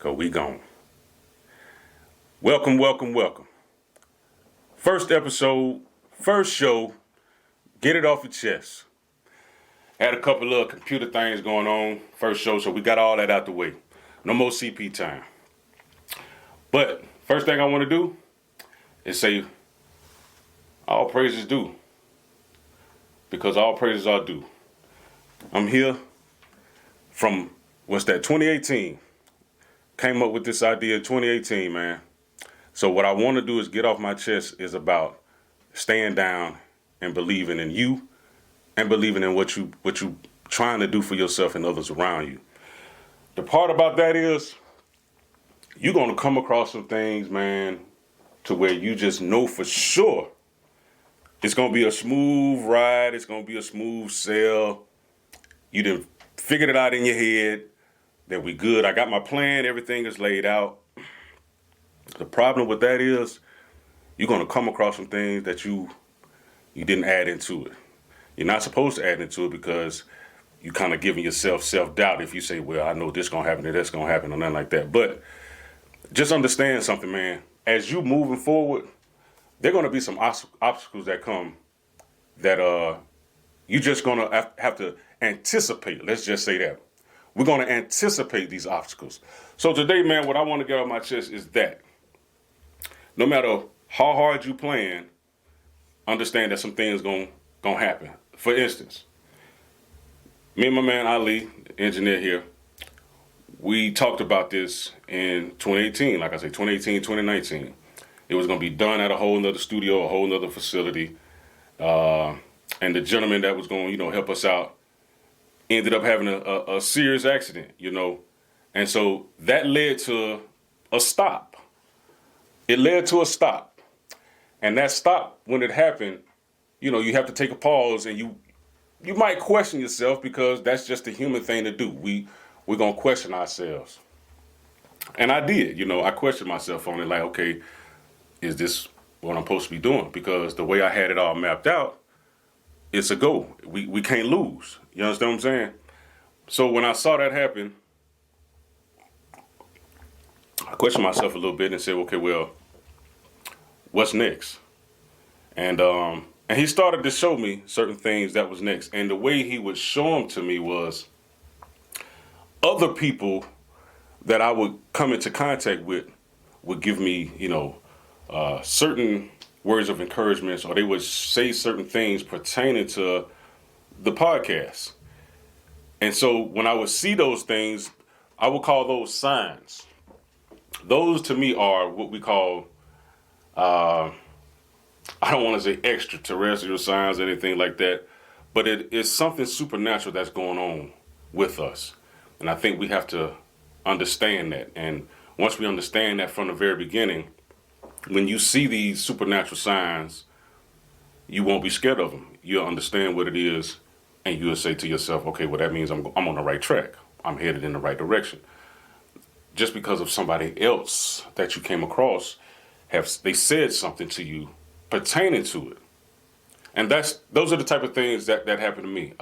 'cause we gone. Welcome, welcome, welcome. First episode, first show, get it off your chest. Had a couple of computer things going on, first show, so we got all that out the way. No more CP time. But first thing I want to do is say all praises due, because all praises are due. I'm here from, 2018. Came up with this idea in 2018, man. So what I want to do is get off my chest is about staying down and believing in you and believing in what you trying to do for yourself and others around you. The part about that is you're going to come across some things, man, to where you just know for sure it's going to be a smooth ride. It's going to be a smooth sail. You done figured it out in your head that we good. I got my plan. Everything is laid out. The problem with that is you're going to come across some things that you didn't add into it. You're not supposed to add into it because you kind of giving yourself self-doubt if you say, well, I know this going to happen or that's going to happen or nothing like that. But just understand something, man. As you moving forward, there are going to be some obstacles that come that you just going to have to anticipate. Let's just say that. We're going to anticipate these obstacles. So today, man, what I want to get off my chest is that no matter how hard you plan, understand that some things going to happen. For instance, me and my man Ali, engineer here, we talked about this in 2018. Like I said, 2018, 2019. It was going to be done at a whole nother studio, a whole nother facility. And the gentleman that was going to, help us out ended up having a serious accident, And so that led to a stop. It led to a stop. And that stop, when it happened, you have to take a pause and you might question yourself because that's just a human thing to do. We're going to question ourselves. And I did, I questioned myself on it like, okay, is this what I'm supposed to be doing? Because the way I had it all mapped out, it's a go. We can't lose. You understand what I'm saying? So when I saw that happen, I questioned myself a little bit and said, okay, well, what's next? And he started to show me certain things that was next. And the way he would show them to me was other people that I would come into contact with would give me, certain words of encouragement, or they would say certain things pertaining to the podcast. And so when I would see those things, I would call those signs. Those to me are what we call, I don't want to say extraterrestrial signs or anything like that, but it is something supernatural that's going on with us. And I think we have to understand that. And once we understand that from the very beginning, when you see these supernatural signs, you won't be scared of them. You'll understand what it is, and you'll say to yourself, okay, well, that means I'm on the right track. I'm headed in the right direction. Just because of somebody else that you came across, they said something to you pertaining to it. And those are the type of things that happen to me.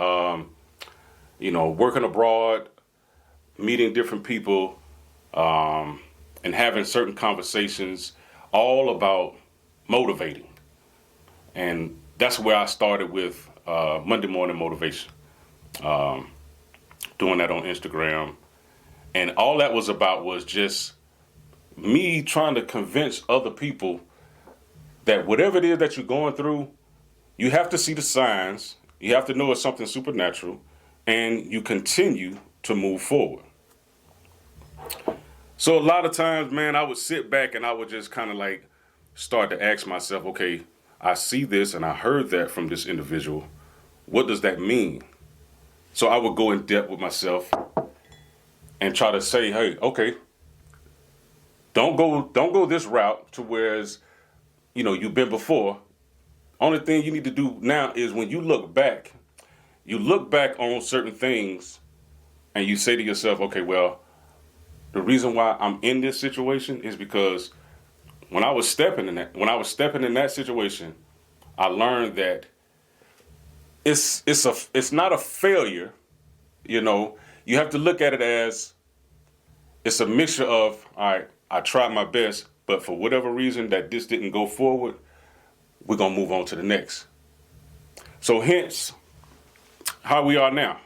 Working abroad, meeting different people, and having certain conversations all about motivating. And that's where I started with Monday Morning Motivation, doing that on Instagram. And all that was about was just me trying to convince other people that whatever it is that you're going through, you have to see the signs, you have to know it's something supernatural, and you continue to move forward. So a lot of times, man, I would sit back and I would just kind of like start to ask myself, okay, I see this and I heard that from this individual. What does that mean? So I would go in depth with myself and try to say, hey, okay, don't go this route to whereas, you've been before. Only thing you need to do now is when you look back on certain things and you say to yourself, okay, well, the reason why I'm in this situation is because when I was stepping in that situation, I learned that it's not a failure. You have to look at it as it's a mixture of, all right, I tried my best, but for whatever reason that this didn't go forward, we're going to move on to the next. So hence, how we are now,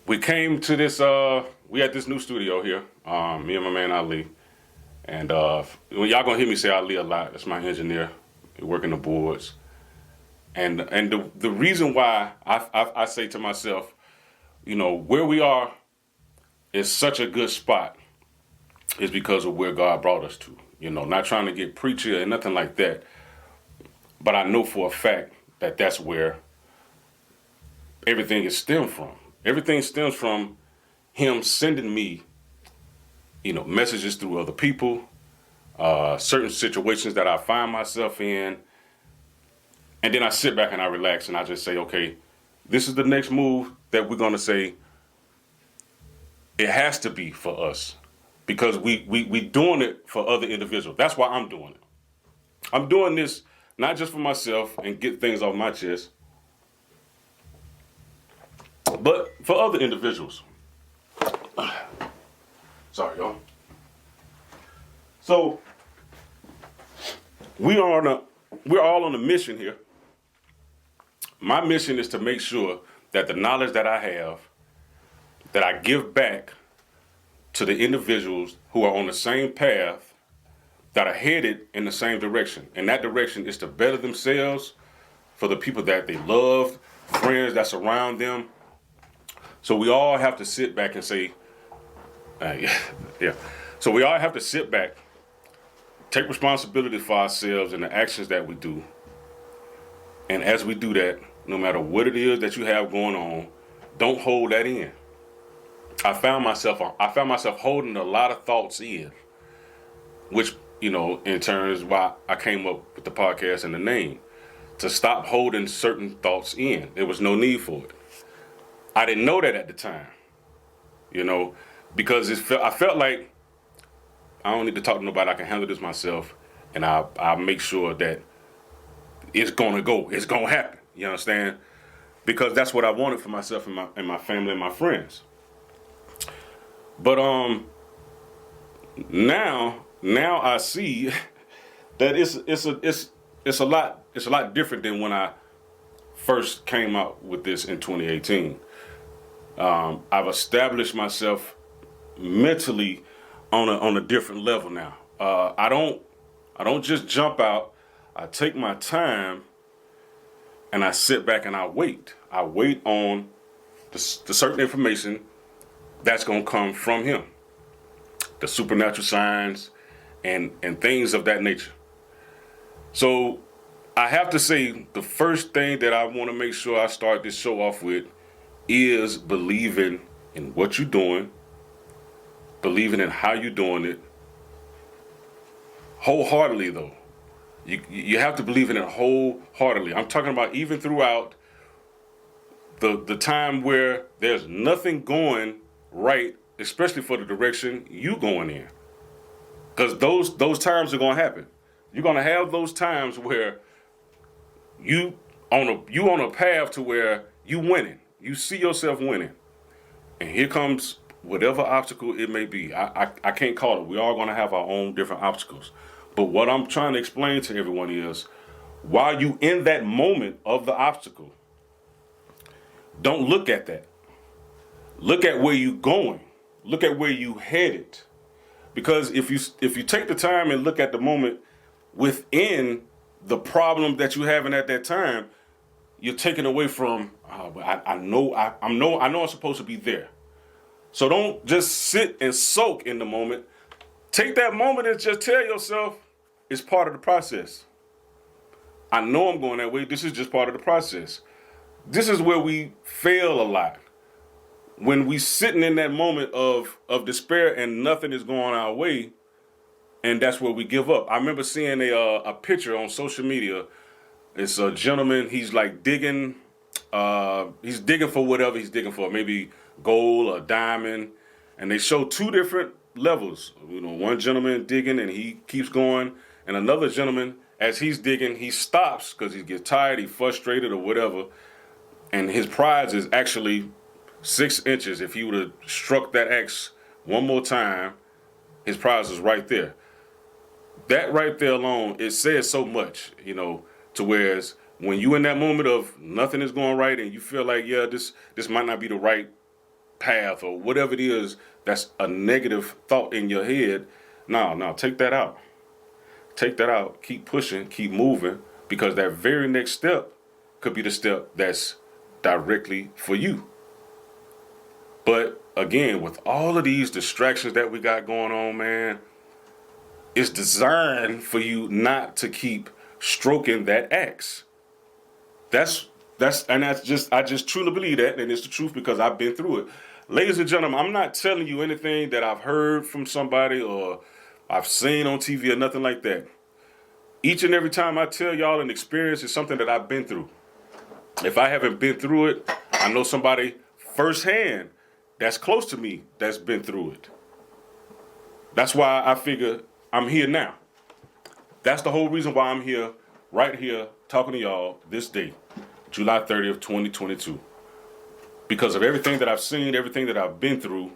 We came to this, we had this new studio here, me and my man Ali. And y'all going to hear me say Ali a lot. That's my engineer. He working the boards. And the reason why I say to myself, where we are is such a good spot is because of where God brought us to. Not trying to get preachy or nothing like that. But I know for a fact that that's where everything is stemmed from. Everything stems from him sending me, messages through other people, certain situations that I find myself in. And then I sit back and I relax and I just say, okay, this is the next move that we're going to say. It has to be for us because we doing it for other individuals. That's why I'm doing it. I'm doing this not just for myself and get things off my chest, but for other individuals. Sorry, y'all. So we're all on a mission here. My mission is to make sure that the knowledge that I have, that I give back to the individuals who are on the same path, that are headed in the same direction. And that direction is to better themselves for the people that they love, friends that surround them. So we all have to sit back and say, yeah. So we all have to sit back, take responsibility for ourselves and the actions that we do. And as we do that, no matter what it is that you have going on, don't hold that in. I found myself holding a lot of thoughts in, which, in turn is why I came up with the podcast and the name, to stop holding certain thoughts in. There was no need for it. I didn't know that at the time, because I felt like I don't need to talk to nobody. I can handle this myself, and I'll make sure that it's gonna go. It's gonna happen. You understand? Because that's what I wanted for myself and my family and my friends. But now I see that it's a lot different than when I first came out with this in 2018. I've established myself mentally on a different level now. I don't just jump out. I take my time and I sit back and I wait. I wait on the certain information that's going to come from him. The supernatural signs and things of that nature. So I have to say the first thing that I want to make sure I start this show off with is believing in what you're doing, believing in how you're doing it, wholeheartedly though. You have to believe in it wholeheartedly. I'm talking about even throughout the time where there's nothing going right, especially for the direction you going in. Because those times are going to happen. You're going to have those times where you on a path to where you winning. You see yourself winning. And here comes whatever obstacle it may be. I can't call it. We're all going to have our own different obstacles. But what I'm trying to explain to everyone is, while you in that moment of the obstacle, don't look at that. Look at where you're going. Look at where you headed. Because if you take the time and look at the moment within the problem that you're having at that time, you're taking away from, I know I'm supposed to be there. So don't just sit and soak in the moment. Take that moment and just tell yourself it's part of the process. I know I'm going that way. This is just part of the process. This is where we fail a lot. When we sitting in that moment of despair and nothing is going our way, and that's where we give up. I remember seeing a picture on social media. It's a gentleman, he's like digging, he's digging for whatever he's digging for, maybe gold or diamond, and they show two different levels. One gentleman digging and he keeps going, and another gentleman, as he's digging, he stops because he gets tired, he's frustrated or whatever, and his prize is actually 6 inches, if he would have struck that axe one more time, his prize is right there. That right there alone, it says so much, to whereas when you in that moment of nothing is going right and you feel like, yeah, this might not be the right path or whatever it is, that's a negative thought in your head. No, take that out. Take that out. Keep pushing, keep moving, because that very next step could be the step that's directly for you. But again, with all of these distractions that we got going on, man, it's designed for you not to keep stroking that axe. I just truly believe that, and it's the truth because I've been through it. Ladies and gentlemen, I'm not telling you anything that I've heard from somebody or I've seen on TV or nothing like that. Each and every time I tell y'all an experience is something that I've been through. If I haven't been through it, I know somebody firsthand that's close to me that's been through it. That's why I figure I'm here now. That's the whole reason why I'm here, right here, talking to y'all this day, July 30th, 2022. Because of everything that I've seen, everything that I've been through,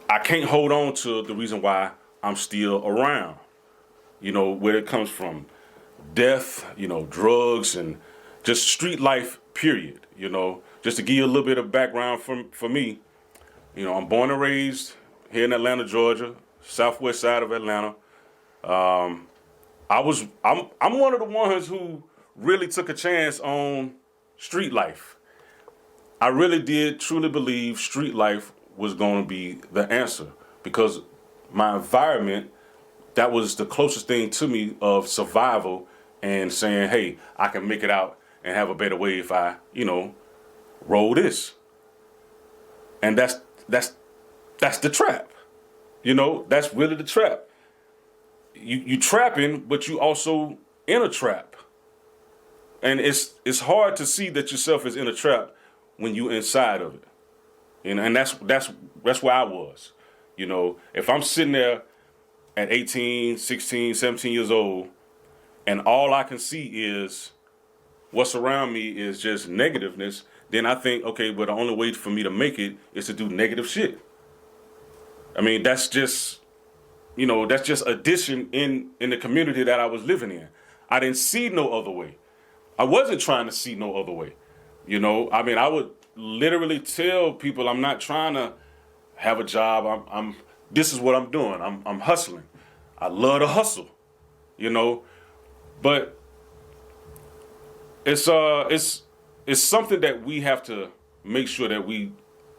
I can't hold on to the reason why I'm still around. Where it comes from. Death, drugs, and just street life, period. Just to give you a little bit of background for me, I'm born and raised here in Atlanta, Georgia, southwest side of Atlanta. I'm one of the ones who really took a chance on street life. I really did truly believe street life was going to be the answer because my environment, that was the closest thing to me of survival and saying, hey, I can make it out and have a better way if I, roll this. And that's the trap. That's really the trap. You trapping, but you also in a trap. And it's hard to see that yourself is in a trap when you inside of it. And that's where I was. If I'm sitting there at 18, 16, 17 years old, and all I can see is what's around me is just negativeness, then I think, okay, but the only way for me to make it is to do negative shit. I mean, that's just addition in the community that I was living in. I didn't see no other way. I wasn't trying to see no other way. I would literally tell people I'm not trying to have a job. This is what I'm doing. I'm hustling. I love to hustle, but it's something that we have to make sure that we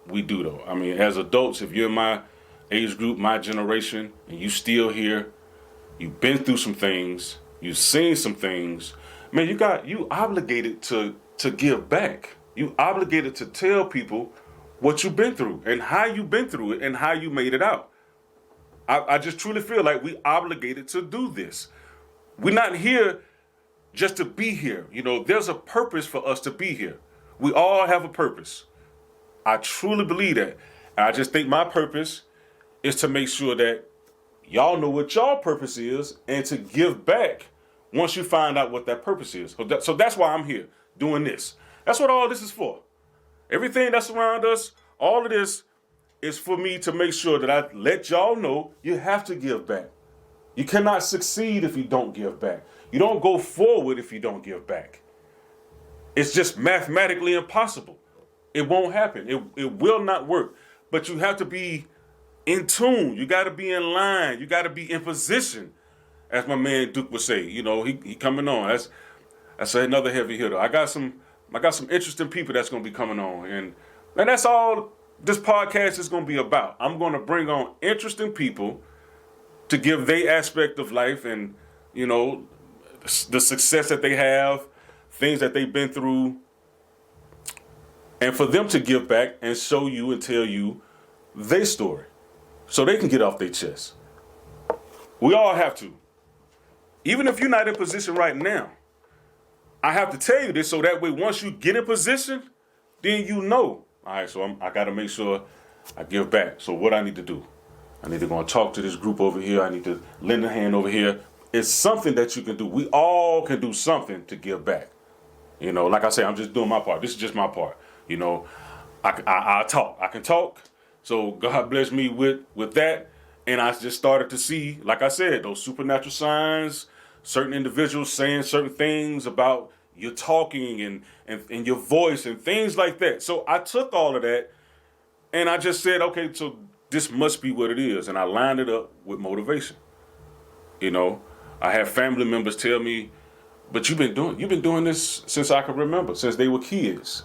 do though. I mean, as adults, if you're in my age group, my generation, and you still here, you've been through some things, you've seen some things, man, you obligated to give back. You obligated to tell people what you've been through and how you've been through it and how you made it out. I just truly feel like we obligated to do this. We're not here just to be here. There's a purpose for us to be here. We all have a purpose. I truly believe that. And I just think my purpose is to make sure that y'all know what y'all purpose is and to give back once you find out what that purpose is. So that's why I'm here doing this. That's what all this is for. Everything that's around us, all of this is for me to make sure that I let y'all know you have to give back. You cannot succeed if you don't give back. You don't go forward if you don't give back. It's just mathematically impossible. It won't happen. It will not work. But you have to be in tune. You got to be in line. You got to be in position, as my man Duke would say. He coming on. That's another heavy hitter. I got some interesting people that's going to be coming on, and that's all this podcast is going to be about. I'm going to bring on interesting people to give their aspect of life and the success that they have, things that they've been through, and for them to give back and show you and tell you their story so they can get off their chest. We all have to. Even if you're not in position right now, I have to tell you this so that way once you get in position, then all right, so I got to make sure I give back. So what I need to do? I need to go and talk to this group over here. I need to lend a hand over here. It's something that you can do. We all can do something to give back. Like I say, I'm just doing my part. This is just my part. I talk. I can talk. So God bless me with that. And I just started to see, like I said, those supernatural signs, certain individuals saying certain things about your talking and your voice and things like that. So I took all of that and I just said, okay, so this must be what it is. And I lined it up with motivation. You know, I have family members tell me, but you've been doing this since I can remember, since they were kids.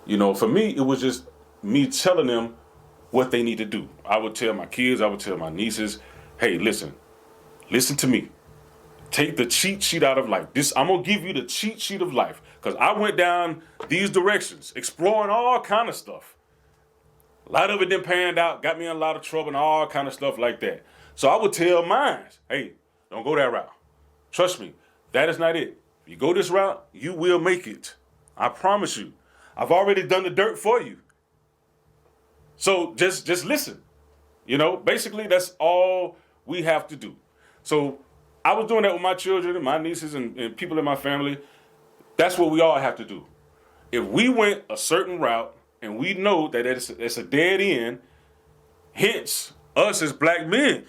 You know, for me, it was just me telling them what they need to do. I would tell my kids, I would tell my nieces, hey, listen to me. Take the cheat sheet out of life. I'm gonna give you the cheat sheet of life. Because I went down these directions, exploring all kind of stuff. A lot of it didn't pan out, got me in a lot of trouble and all kind of stuff like that. So I would tell mine, hey, don't go that route. Trust me, that is not it. If you go this route, you will make it. I promise you. I've already done the dirt for you. So just listen. You know, basically that's all we have to do. So I was doing that with my children and my nieces and people in my family. That's what we all have to do. If we went a certain route and we know that it's a dead end, hence us as black men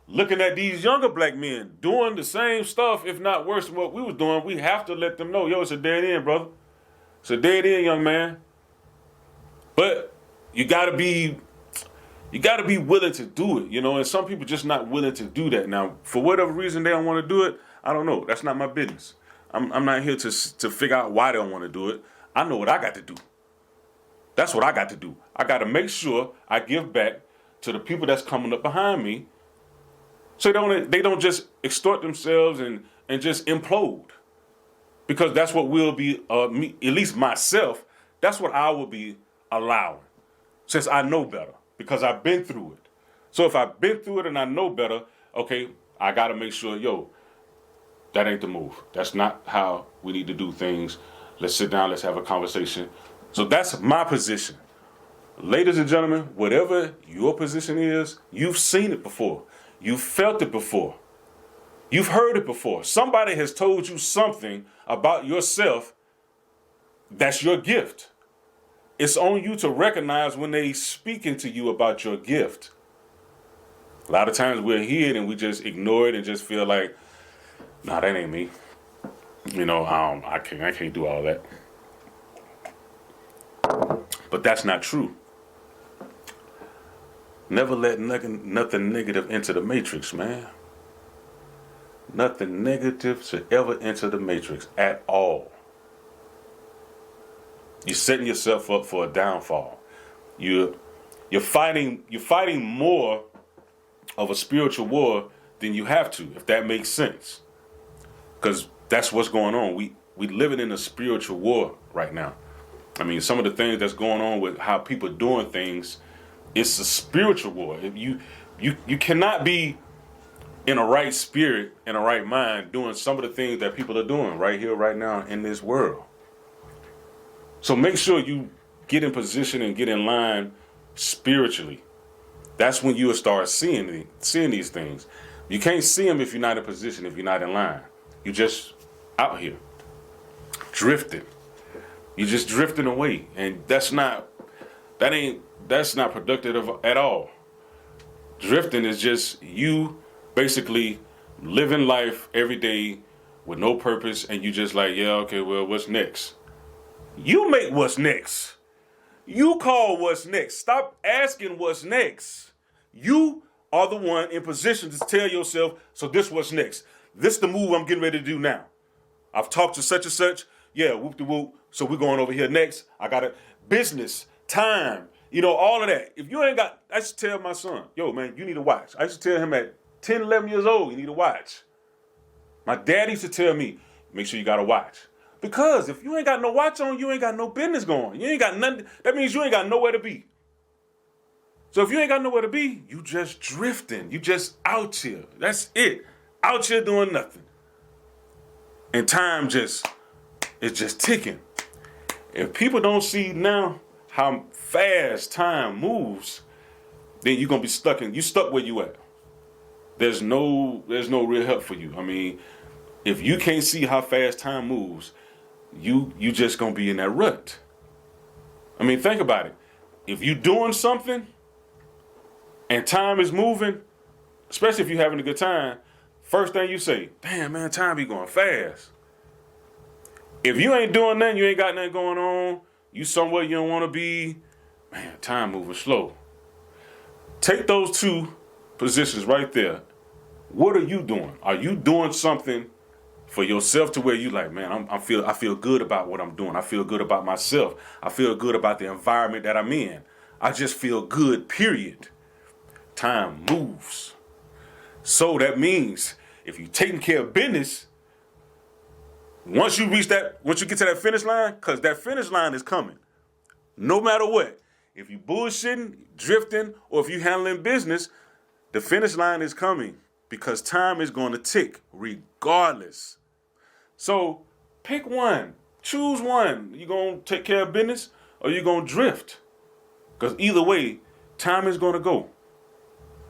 looking at these younger black men doing the same stuff, if not worse than what we was doing, we have to let them know, yo, it's a dead end, brother. It's a dead end, young man. But you gotta be willing to do it, you know, and some people just not willing to do that. Now, for whatever reason they don't want to do it, I don't know. That's not my business. I'm not here to figure out why they don't want to do it. I know what I got to do. That's what I got to do. I got to make sure I give back to the people that's coming up behind me, so they don't just extort themselves and just implode. Because that's what will be, me, at least myself, that's what I will be allowing. Since I know better, because I've been through it. So if I've been through it and I know better, okay, I got to make sure, yo, that ain't the move. That's not how we need to do things. Let's sit down, let's have a conversation. So that's my position. Ladies and gentlemen, whatever your position is, you've seen it before. You've felt it before. You've heard it before. Somebody has told you something about yourself that's your gift. It's on you to recognize when they speaking to you about your gift. A lot of times we're here and we just ignore it and just feel like, nah, that ain't me. You know, I can't do all that. But that's not true. Never let nothing negative enter the matrix, man. Nothing negative should ever enter the matrix at all. You're setting yourself up for a downfall. You're fighting more of a spiritual war than you have to, if that makes sense. Because that's what's going on. We living in a spiritual war right now. I mean, some of the things that's going on with how people are doing things, it's a spiritual war. You cannot be in a right spirit, in a right mind, doing some of the things that people are doing right here, right now in this world. So make sure you get in position and get in line spiritually. That's when you'll start seeing these things. You can't see them if you're not in position, if you're not in line. You're just out here, drifting. You're just drifting away. And that's not productive at all. Drifting is just you basically living life every day with no purpose, and you just like, yeah, okay, well, what's next? You make what's next. You call what's next. Stop asking what's next. You are the one in position to tell yourself, so this what's next. This the move I'm getting ready to do now. I've talked to such and such. Yeah, whoop-de-whoop. So we're going over here next. I got business, time, all of that. If you ain't got, I used to tell my son, yo, man, you need to watch. I used to tell him at 10, 11 years old, you need to watch. My dad used to tell me, make sure you got to watch. Because if you ain't got no watch on, you ain't got no business going. You ain't got nothing. That means you ain't got nowhere to be. So if you ain't got nowhere to be, you just drifting. You just out here. That's it. Out here doing nothing. And time is just ticking. If people don't see now how fast time moves, then you're gonna be stuck where you at. There's no real help for you. I mean, if you can't see how fast time moves, you just gonna be in that rut. I mean, think about it. If you're doing something and time is moving, especially if you're having a good time, first thing you say, damn, man, time be going fast. If you ain't doing nothing, you ain't got nothing going on, you somewhere you don't want to be, man, time moving slow. Take those two positions right there. What are you doing? Are you doing something for yourself to where you like, man, I feel good about what I'm doing. I feel good about myself. I feel good about the environment that I'm in. I just feel good, period. Time moves. So that means if you're taking care of business, once you get to that finish line, because that finish line is coming. No matter what. If you bullshitting, drifting, or if you handling business, the finish line is coming because time is going to tick regardless. So pick one. Choose one. You going to take care of business or you going to drift? Because either way, time is going to go.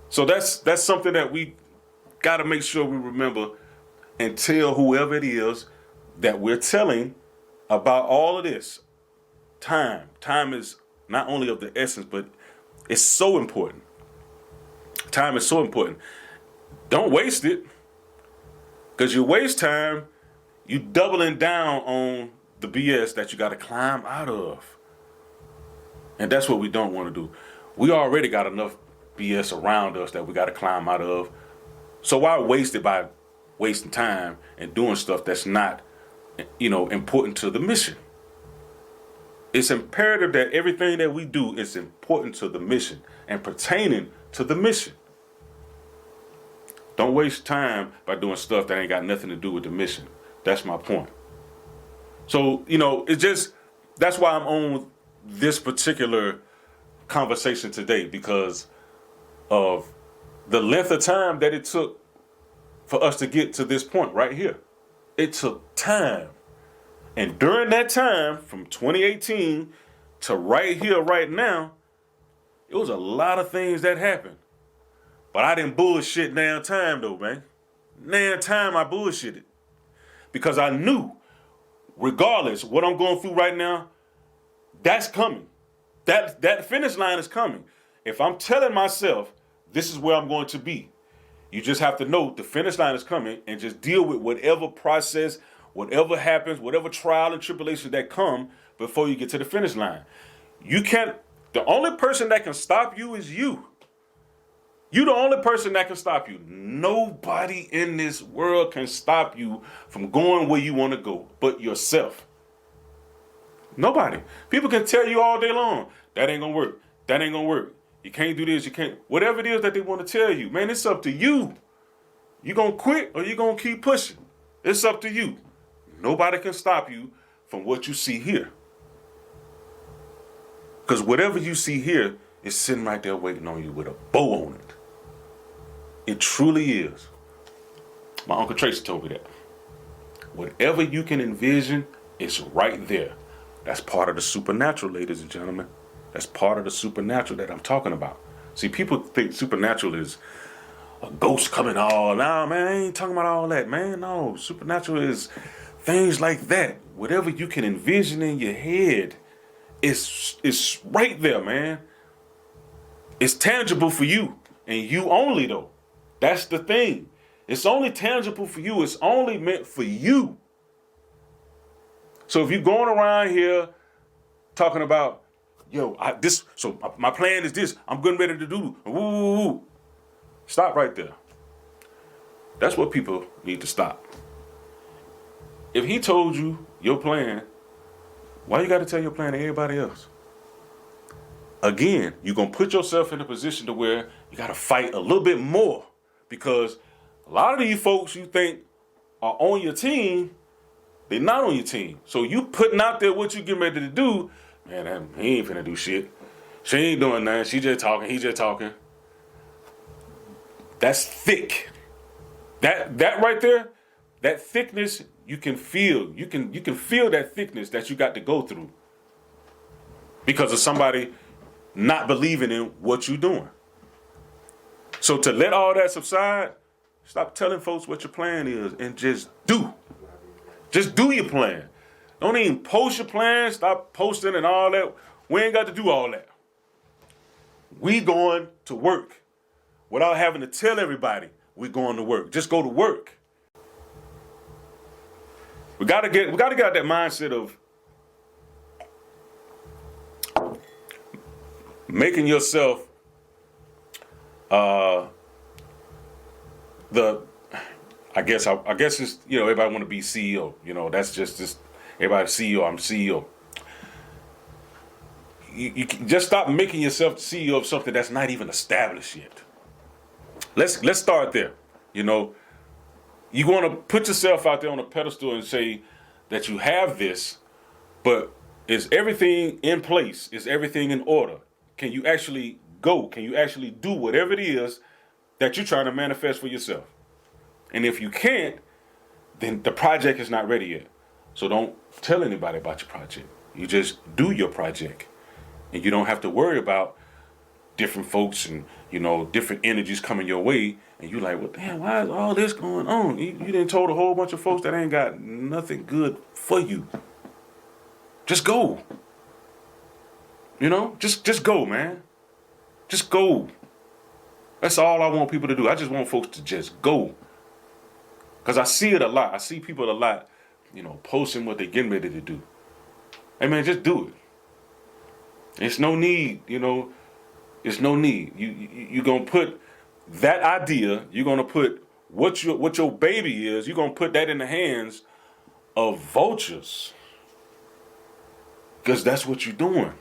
So that's something that we got to make sure we remember and tell whoever it is that we're telling about all of this. Time. Time is not only of the essence, but it's so important. Time is so important. Don't waste it. Because you waste time, you doubling down on the BS that you got to climb out of. And that's what we don't want to do. We already got enough BS around us that we got to climb out of. So why waste it by wasting time and doing stuff that's not, important to the mission? It's imperative that everything that we do is important to the mission and pertaining to the mission. Don't waste time by doing stuff that ain't got nothing to do with the mission. That's my point. So, that's why I'm on this particular conversation today, because of the length of time that it took for us to get to this point right here. It took time. And during that time, from 2018 to right here, right now, it was a lot of things that happened. But I didn't bullshit damn time though, man. Damn time I bullshitted. Because I knew, regardless, what I'm going through right now, that's coming. That finish line is coming. If I'm telling myself, this is where I'm going to be, you just have to know the finish line is coming and just deal with whatever process, whatever happens, whatever trial and tribulation that come before you get to the finish line. The only person that can stop you is you. You're the only person that can stop you. Nobody in this world can stop you from going where you want to go but yourself. Nobody. People can tell you all day long, that ain't going to work. That ain't going to work. You can't do this. You can't. Whatever it is that they want to tell you, man, it's up to you. You going to quit or you going to keep pushing? It's up to you. Nobody can stop you from what you see here. Because whatever you see here is sitting right there waiting on you with a bow on it. It truly is. My Uncle Tracy told me that. Whatever you can envision, it's right there. That's part of the supernatural, ladies and gentlemen. That's part of the supernatural that I'm talking about. See, people think supernatural is a ghost coming all. Nah, man, I ain't talking about all that, man. No, supernatural is things like that. Whatever you can envision in your head, it's right there, man. It's tangible for you, and you only, though. That's the thing. It's only tangible for you. It's only meant for you. So if you're going around here talking about, my plan is this, I'm getting ready to do, woo. Stop right there. That's what people need to stop. If he told you your plan, why you got to tell your plan to everybody else? Again, you're going to put yourself in a position to where you got to fight a little bit more, because a lot of these folks you think are on your team, they're not on your team. So you putting out there what you getting ready to do, man, he ain't finna do shit. She ain't doing nothing. She just talking. He just talking. That's thick. That right there, that thickness you can feel. You can feel that thickness that you got to go through because of somebody not believing in what you're doing. So to let all that subside, stop telling folks what your plan is and just do. Just do your plan. Don't even post your plan. Stop posting and all that. We ain't got to do all that. We going to work without having to tell everybody we going to work. Just go to work. We gotta get out that mindset of making yourself I guess it's, everybody want to be CEO. That's just everybody CEO. I'm CEO. You just stop making yourself the CEO of something that's not even established yet. Let's start there. You want to put yourself out there on a pedestal and say that you have this, but is everything in place? Is everything in order? Can you actually go? Can you actually do whatever it is that you're trying to manifest for yourself? And if you can't, then the project is not ready yet. So don't tell anybody about your project. You just do your project. And you don't have to worry about different folks and, different energies coming your way. And you're like, well, damn, why is all this going on? You done told a whole bunch of folks that ain't got nothing good for you. Just go. Just go, man. Just go. That's all I want people to do. I just want folks to just go. Because I see it a lot. I see people a lot, posting what they're getting ready to do. Hey, man, just do it. It's no need, it's no need. You're going to put that idea, you're going to put what your baby is, you're going to put that in the hands of vultures. Because that's what you're doing.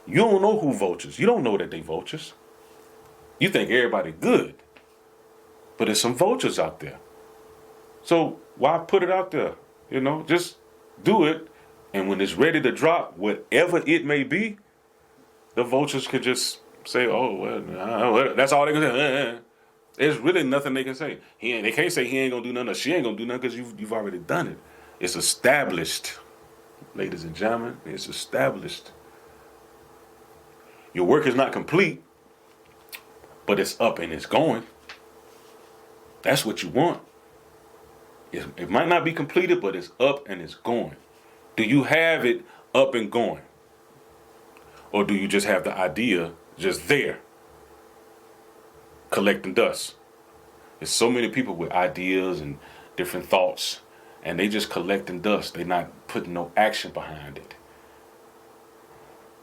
You don't know who vultures. You don't know that they vultures. You think everybody good. But there's some vultures out there. So why put it out there? Just do it. And when it's ready to drop, whatever it may be, the vultures can just say, oh, well, that's all they can say. There's really nothing they can say. They can't say he ain't going to do nothing or she ain't going to do nothing because you've already done it. It's established. Ladies and gentlemen, it's established. Your work is not complete, but it's up and it's going. That's what you want. It might not be completed, but it's up and it's going. Do you have it up and going? Or do you just have the idea just there, collecting dust? There's so many people with ideas and different thoughts, and they just collecting dust. They're not putting no action behind it.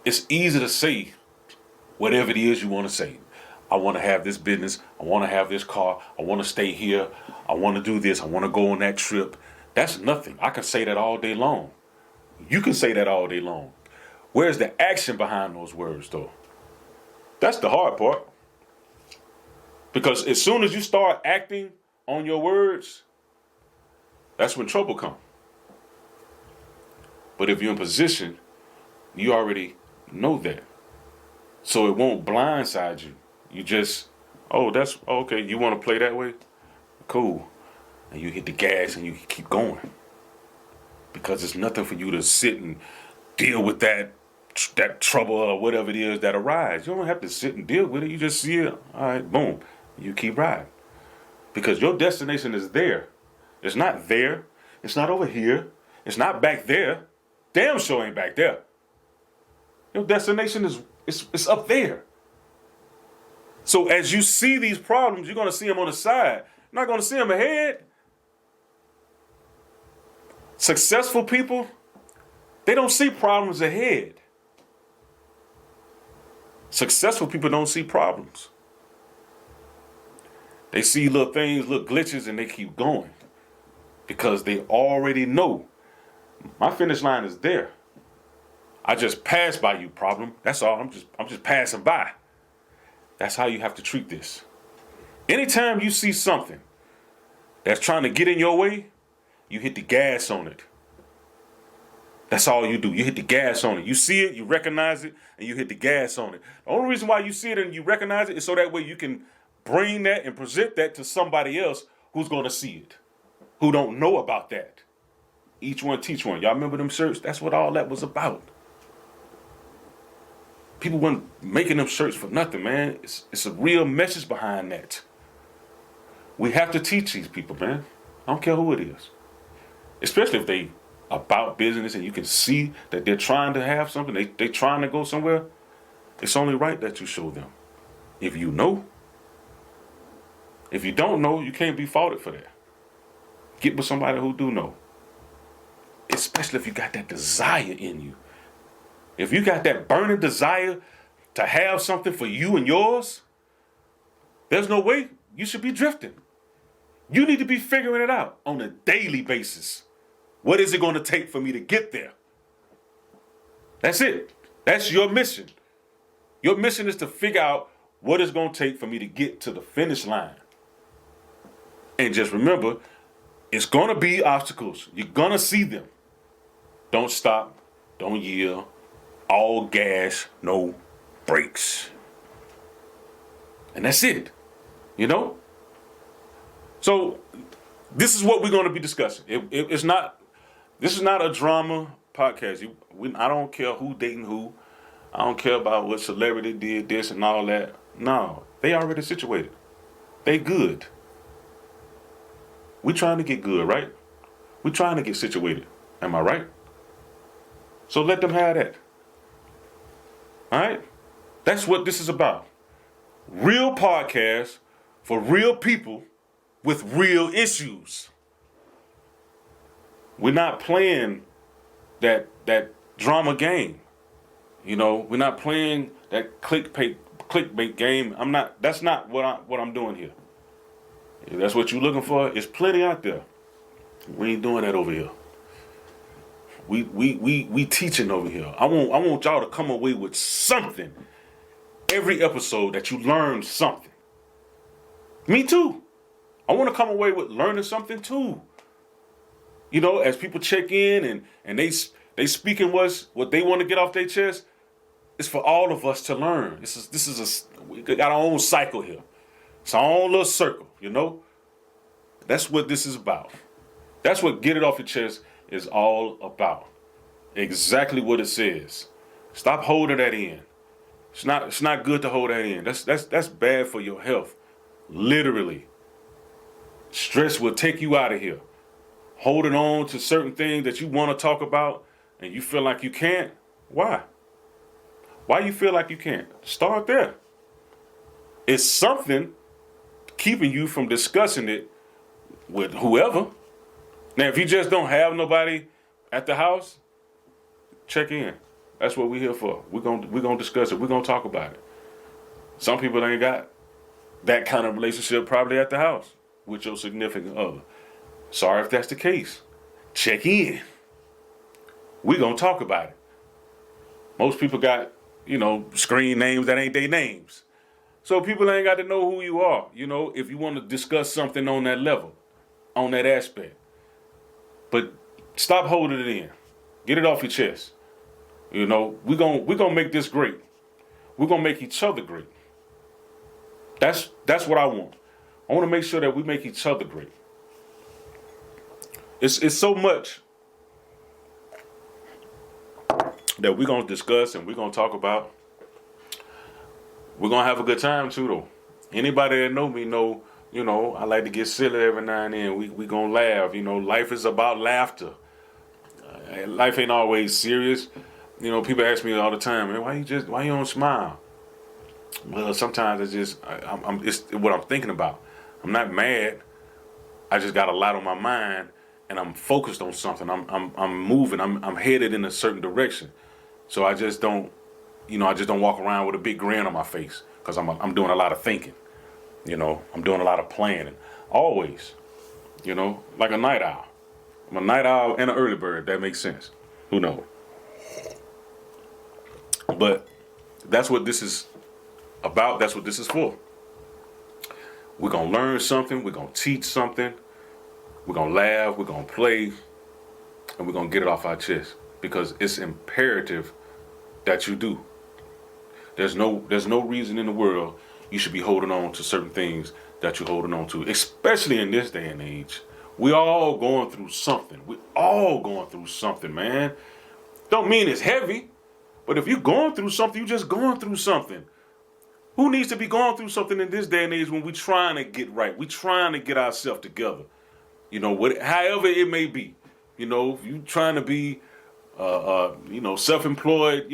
It's easy to say whatever it is you want to say. I want to have this business. I want to have this car. I want to stay here. I want to do this. I want to go on that trip. That's nothing. I can say that all day long. You can say that all day long. Where's the action behind those words, though? That's the hard part. Because as soon as you start acting on your words, that's when trouble comes. But if you're in position, you already know that. So it won't blindside you. You just, that's okay. You want to play that way? Cool. And you hit the gas and you keep going. Because it's nothing for you to sit and deal with that trouble or whatever it is that arises. You don't have to sit and deal with it. You just see it. All right, boom. You keep riding. Because your destination is there. It's not there. It's not over here. It's not back there. Damn sure ain't back there. Your destination is up there. So as you see these problems, you're going to see them on the side. You're not going to see them ahead. Successful people, they don't see problems ahead. Successful people don't see problems. They see little things, little glitches, and they keep going. Because they already know my finish line is there. I just passed by you, problem. That's all. I'm just passing by. That's how you have to treat this. Anytime you see something that's trying to get in your way, you hit the gas on it. That's all you do. You hit the gas on it. You see it, you recognize it, and you hit the gas on it. The only reason why you see it and you recognize it is so that way you can bring that and present that to somebody else who's going to see it, who don't know about that. Each one teach one. Y'all remember them shirts? That's what all that was about. People weren't making them shirts for nothing, man. It's a real message behind that. We have to teach these people, man. I don't care who it is. Especially if they about business and you can see that they're trying to have something, they're trying to go somewhere, it's only right that you show them. If you know. If you don't know, you can't be faulted for that. Get with somebody who do know. Especially if you got that desire in you. If you got that burning desire to have something for you and yours, there's no way you should be drifting. You need to be figuring it out on a daily basis. What is it going to take for me to get there? That's it. That's your mission. Your mission is to figure out what it's going to take for me to get to the finish line. And just remember, it's going to be obstacles. You're going to see them. Don't stop. Don't yield. All gas, no brakes. And that's it. You know? So, this is what we're going to be discussing. This is not a drama podcast. I don't care who dating who. I don't care about what celebrity did this and all that. No, they already situated. They good. We trying to get good, right? We trying to get situated. Am I right? So let them have that. All right? That's what this is about. Real podcast for real people with real issues. We're not playing that drama game. You know, we're not playing that clickbait game. That's not what I'm doing here. If that's what you're looking for, it's plenty out there. We ain't doing that over here. We teaching over here. I want y'all to come away with something. Every episode that you learn something. Me too. I want to come away with learning something too. You know, as people check in and they speaking what they want to get off their chest, it's for all of us to learn. We got our own cycle here. It's our own little circle, you know? That's what this is about. That's what Get It Off Your Chest is all about. Exactly what it says. Stop holding that in. It's not good to hold that in. That's bad for your health. Literally. Stress will take you out of here. Holding on to certain things that you want to talk about and you feel like you can't. Why? Why you feel like you can't? Start there. It's something keeping you from discussing it with whoever. Now, if you just don't have nobody at the house, check in. That's what we're here for. We're gonna discuss it. We're gonna talk about it. Some people ain't got that kind of relationship probably at the house with your significant other. Sorry if that's the case. Check in. We're gonna talk about it. Most people got, screen names that ain't their names. So people ain't got to know who you are, if you want to discuss something on that level, on that aspect. But stop holding it in. Get it off your chest. We're gonna make this great. We're gonna make each other great. That's what I want. I want to make sure that we make each other great. It's so much that we're gonna discuss and we're gonna talk about. We're gonna have a good time too, though. Anybody that know me know, I like to get silly every now and then. We gonna laugh. Life is about laughter. Life ain't always serious. People ask me all the time, man, why you don't smile? Well, sometimes it's what I'm thinking about. I'm not mad. I just got a lot on my mind, and I'm focused on something. I'm moving. I'm headed in a certain direction. So I just don't walk around with a big grin on my face because I'm doing a lot of thinking. I'm doing a lot of planning. Always, like a night owl. I'm a night owl and an early bird, if that makes sense. Who knows? But that's what this is about. That's what this is for. We're going to learn something. We're going to teach something. We're going to laugh. We're going to play. And we're going to get it off our chest. Because it's imperative that you do. There's no reason in the world you should be holding on to certain things that you're holding on to. Especially in this day and age. We all going through something. We all going through something, man. Don't mean it's heavy. But if you're going through something, you're just going through something. Who needs to be going through something in this day and age when we're trying to get right? We're trying to get ourselves together. However it may be. You know, if you trying to be, self-employed,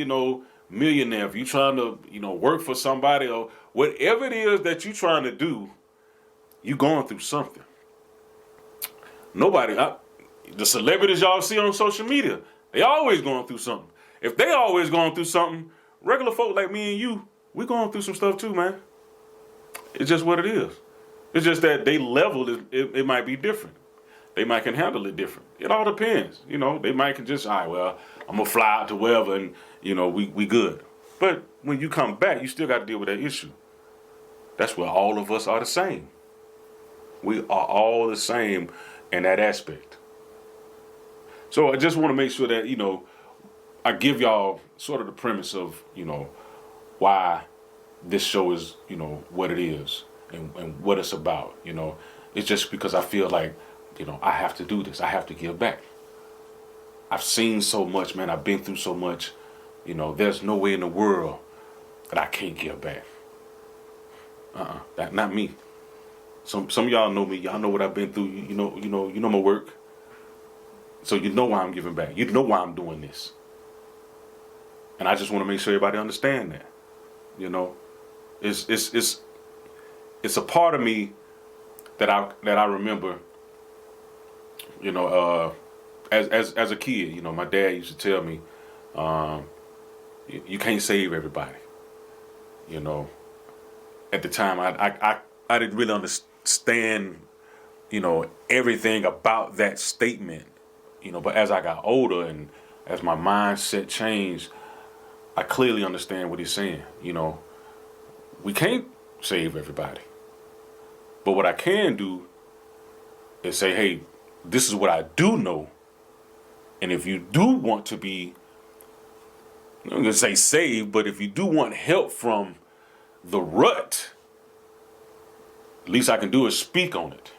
millionaire, if you trying to, work for somebody or whatever it is that you trying to do, you going through something. The celebrities y'all see on social media, they always going through something. If they always going through something, regular folk like me and you, we going through some stuff too, man. It's just what it is. It's just that they level, it might be different. They might can handle it different. It all depends. They might can just, all right, well, I'm going to fly out to wherever and, we good. But when you come back, you still got to deal with that issue. That's where all of us are the same. We are all the same in that aspect. So I just want to make sure that, I give y'all sort of the premise of, why this show is, what it is and what it's about. It's just because I feel like, I have to do this. I have to give back. I've seen so much, man. I've been through so much. There's no way in the world that I can't give back. That not me. Some of y'all know me. Y'all know what I've been through. You know my work. So you know why I'm giving back. You know why I'm doing this. And I just want to make sure everybody understand that. It's a part of me that I remember. As a kid, my dad used to tell me, you can't save everybody. At the time, I didn't really understand, everything about that statement, but as I got older and as my mindset changed, I clearly understand what he's saying. We can't save everybody. But what I can do is say, hey, this is what I do know. And if you do want to be, I'm going to say saved, but if you do want help from the rut, at least I can do is speak on it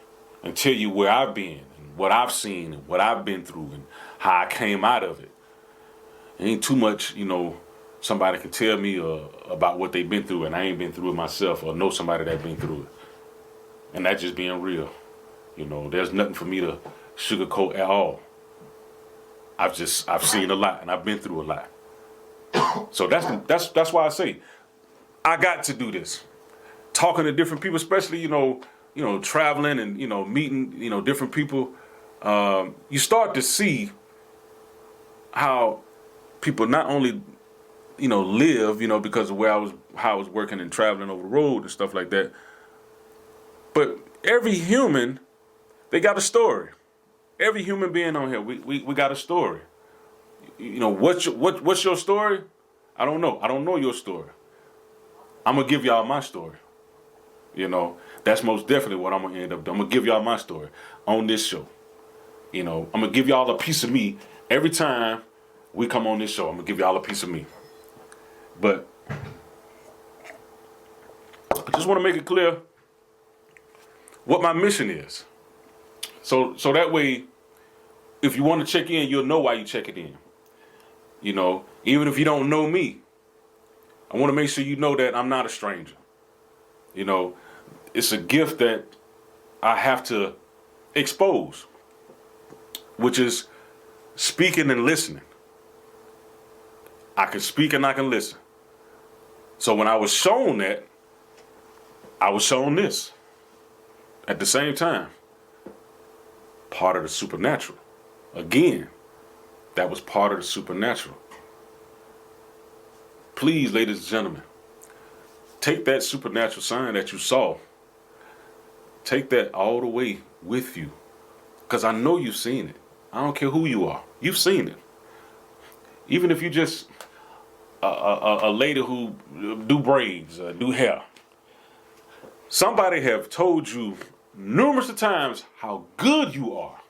and tell you where I've been and what I've seen and what I've been through and how I came out of it. It ain't too much, somebody can tell me about what they've been through and I ain't been through it myself or know somebody that's been through it. And that's just being real. There's nothing for me to sugarcoat at all. I've seen a lot and I've been through a lot. So that's why I say I got to do this. Talking to different people, especially, traveling and, meeting, different people. You start to see how people not only, live, because of how I was working and traveling over the road and stuff like that. But every human, they got a story. Every human being on here, we got a story. What's your story? I don't know. I don't know your story. I'm gonna give y'all my story. That's most definitely what I'm gonna end up doing. I'm gonna give y'all my story on this show. I'm gonna give y'all a piece of me every time we come on this show. I'm gonna give y'all a piece of me. But I just want to make it clear what my mission is. So that way, if you want to check in, you'll know why you check it in. Even if you don't know me, I want to make sure you know that I'm not a stranger. It's a gift that I have to expose, which is speaking and listening. I can speak and I can listen. So when I was shown that, I was shown this at the same time. Part of the supernatural. Again, that was part of the supernatural. Please, ladies and gentlemen, take that supernatural sign that you saw. Take that all the way with you. Because I know you've seen it. I don't care who you are. You've seen it. Even if you just a lady who do braids, do hair. Somebody have told you numerous of times how good you are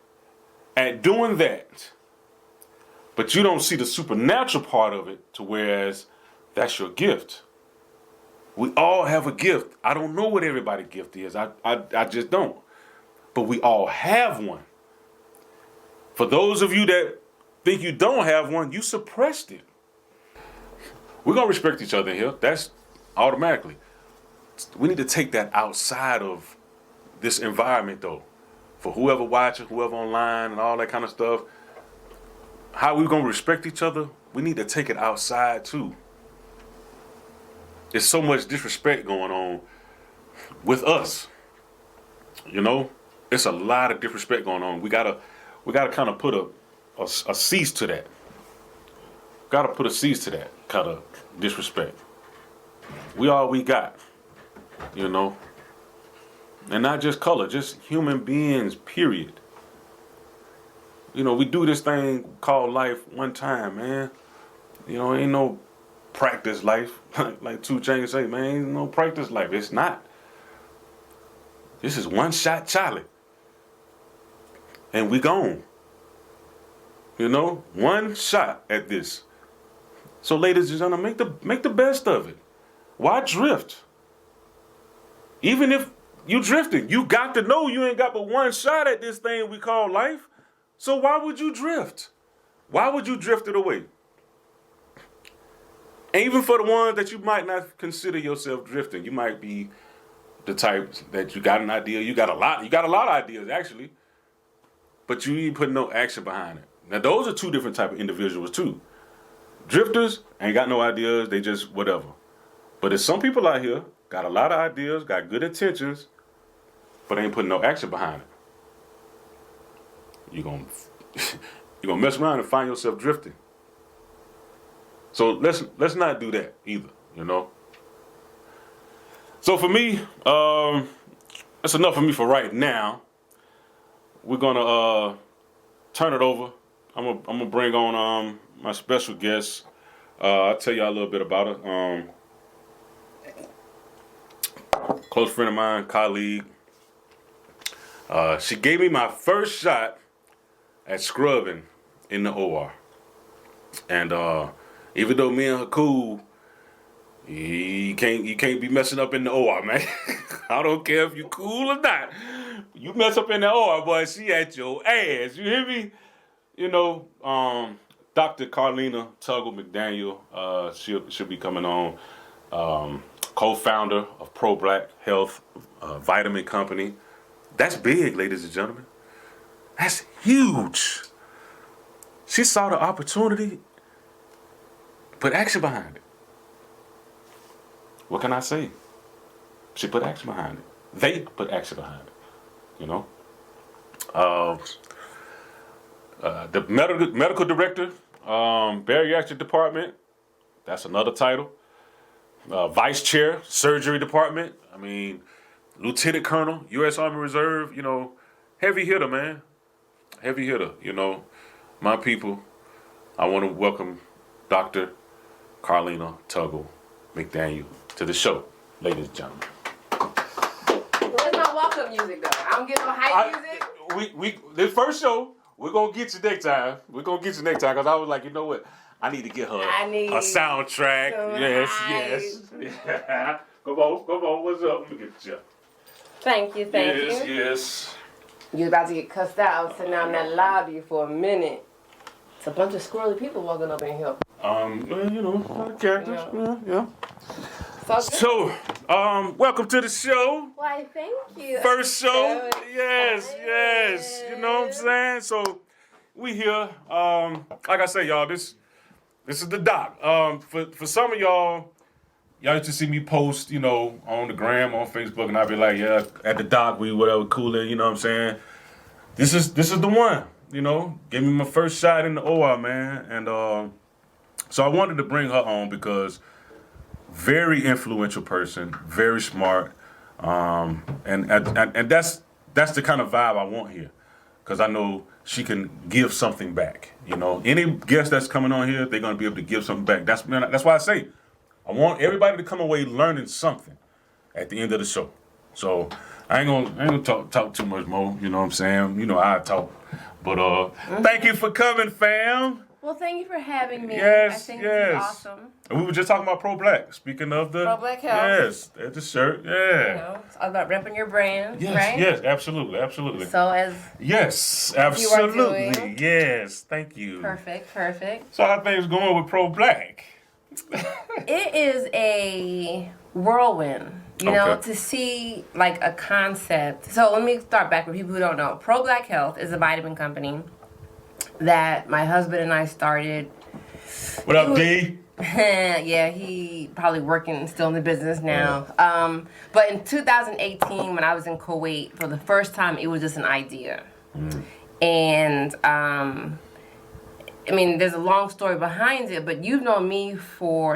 at doing that. But you don't see the supernatural part of it to whereas that's your gift. We all have a gift. I don't know what everybody's gift is. I just don't. But we all have one. For those of you that think you don't have one, you suppressed it. We're going to respect each other here. That's automatically. We need to take that outside of this environment, though. For whoever watching, whoever online and all that kind of stuff, how we gonna respect each other, we need to take it outside too. There's so much disrespect going on with us. It's a lot of disrespect going on. We gotta kind of put a cease to that. Gotta put a cease to that kind of disrespect. We all we got, and not just color, just human beings. Period. We do this thing called life one time, man. Ain't no practice life. Like 2 Chainz say, man, ain't no practice life. It's not. This is one shot Charlie. And we gone. One shot at this. So ladies and gentlemen, make the best of it. Why drift? Even if you drifting, you got to know you ain't got but one shot at this thing we call life. So why would you drift? Why would you drift it away? And even for the ones that you might not consider yourself drifting, you might be the type that you got an idea, you got a lot of ideas actually, but you ain't putting no action behind it. Now those are 2 different type of individuals too. Drifters ain't got no ideas, they just whatever. But there's some people out here got a lot of ideas, got good intentions, but ain't putting no action behind it. You're gonna mess around and find yourself drifting. So let's not do that either, So for me, that's enough for me for right now. We're gonna turn it over. I'm gonna bring on my special guest. I'll tell y'all a little bit about her. Close friend of mine, colleague. She gave me my first shot at scrubbing in the OR. And even though me and her cool, you can't be messing up in the OR, man. I don't care if you cool or not. You mess up in the OR, boy, she at your ass. You hear me? Dr. Karleena Tuggle-McDaniel, she'll be coming on. Co-founder of Problk Health, vitamin company. That's big, ladies and gentlemen. That's huge. She saw the opportunity, put action behind it. What can I say? She put action behind it. They put action behind it. The medical director, bariatric department. That's another title. Vice chair, surgery department. Lieutenant colonel, U.S. Army Reserve. Heavy hitter, man. Heavy hitter. My people. I want to welcome Dr. Karleena Tuggle-McDaniel to the show, ladies and gentlemen. Where's my welcome music though? I don't get no hype music. We this first show, we're gonna get you next time. Because I was like, you know what? I need to get her a soundtrack. Yes. Yeah. Come on. What's up? Let me get you. Thank you. Yes. You about to get cussed out, sitting down in that lobby for a minute. It's a bunch of squirrely people walking up in here. Characters. Yeah. So, welcome to the show. Why, thank you. First show. So Yes. You know what I'm saying? So, we here. Like I say, y'all, this is the doc. For some of y'all used to see me post, on the gram, on Facebook, and I'd be like, yeah, at the doc, we whatever, cooling, you know what I'm saying? This is the one, Gave me my first shot in the OR, man. And so I wanted to bring her on because very influential person, very smart, and that's the kind of vibe I want here, because I know she can give something back. Any guest that's coming on here, they're gonna be able to give something back. That's why I say I want everybody to come away learning something at the end of the show. So I ain't gonna talk too much more. You know what I'm saying? I talk, but thank you for coming, fam. Well, thank you for having me. Yes, I think this is awesome. And we were just talking about Problk. Speaking of the Problk Health. Yes, the shirt. Yeah. It's all about repping your brand, Yes, right? yes, absolutely. So as yes, you are absolutely. doing. Yes, thank you. Perfect. So how things going with Problk? It is a whirlwind, to see like a concept. So let me start back for people who don't know. Problk Health is a vitamin company. that my husband and I started. What up, D? Yeah, he probably working still in the business now. But in 2018, when I was in Kuwait for the first time, it was just an idea. And I mean, there's a long story behind it, but you've known me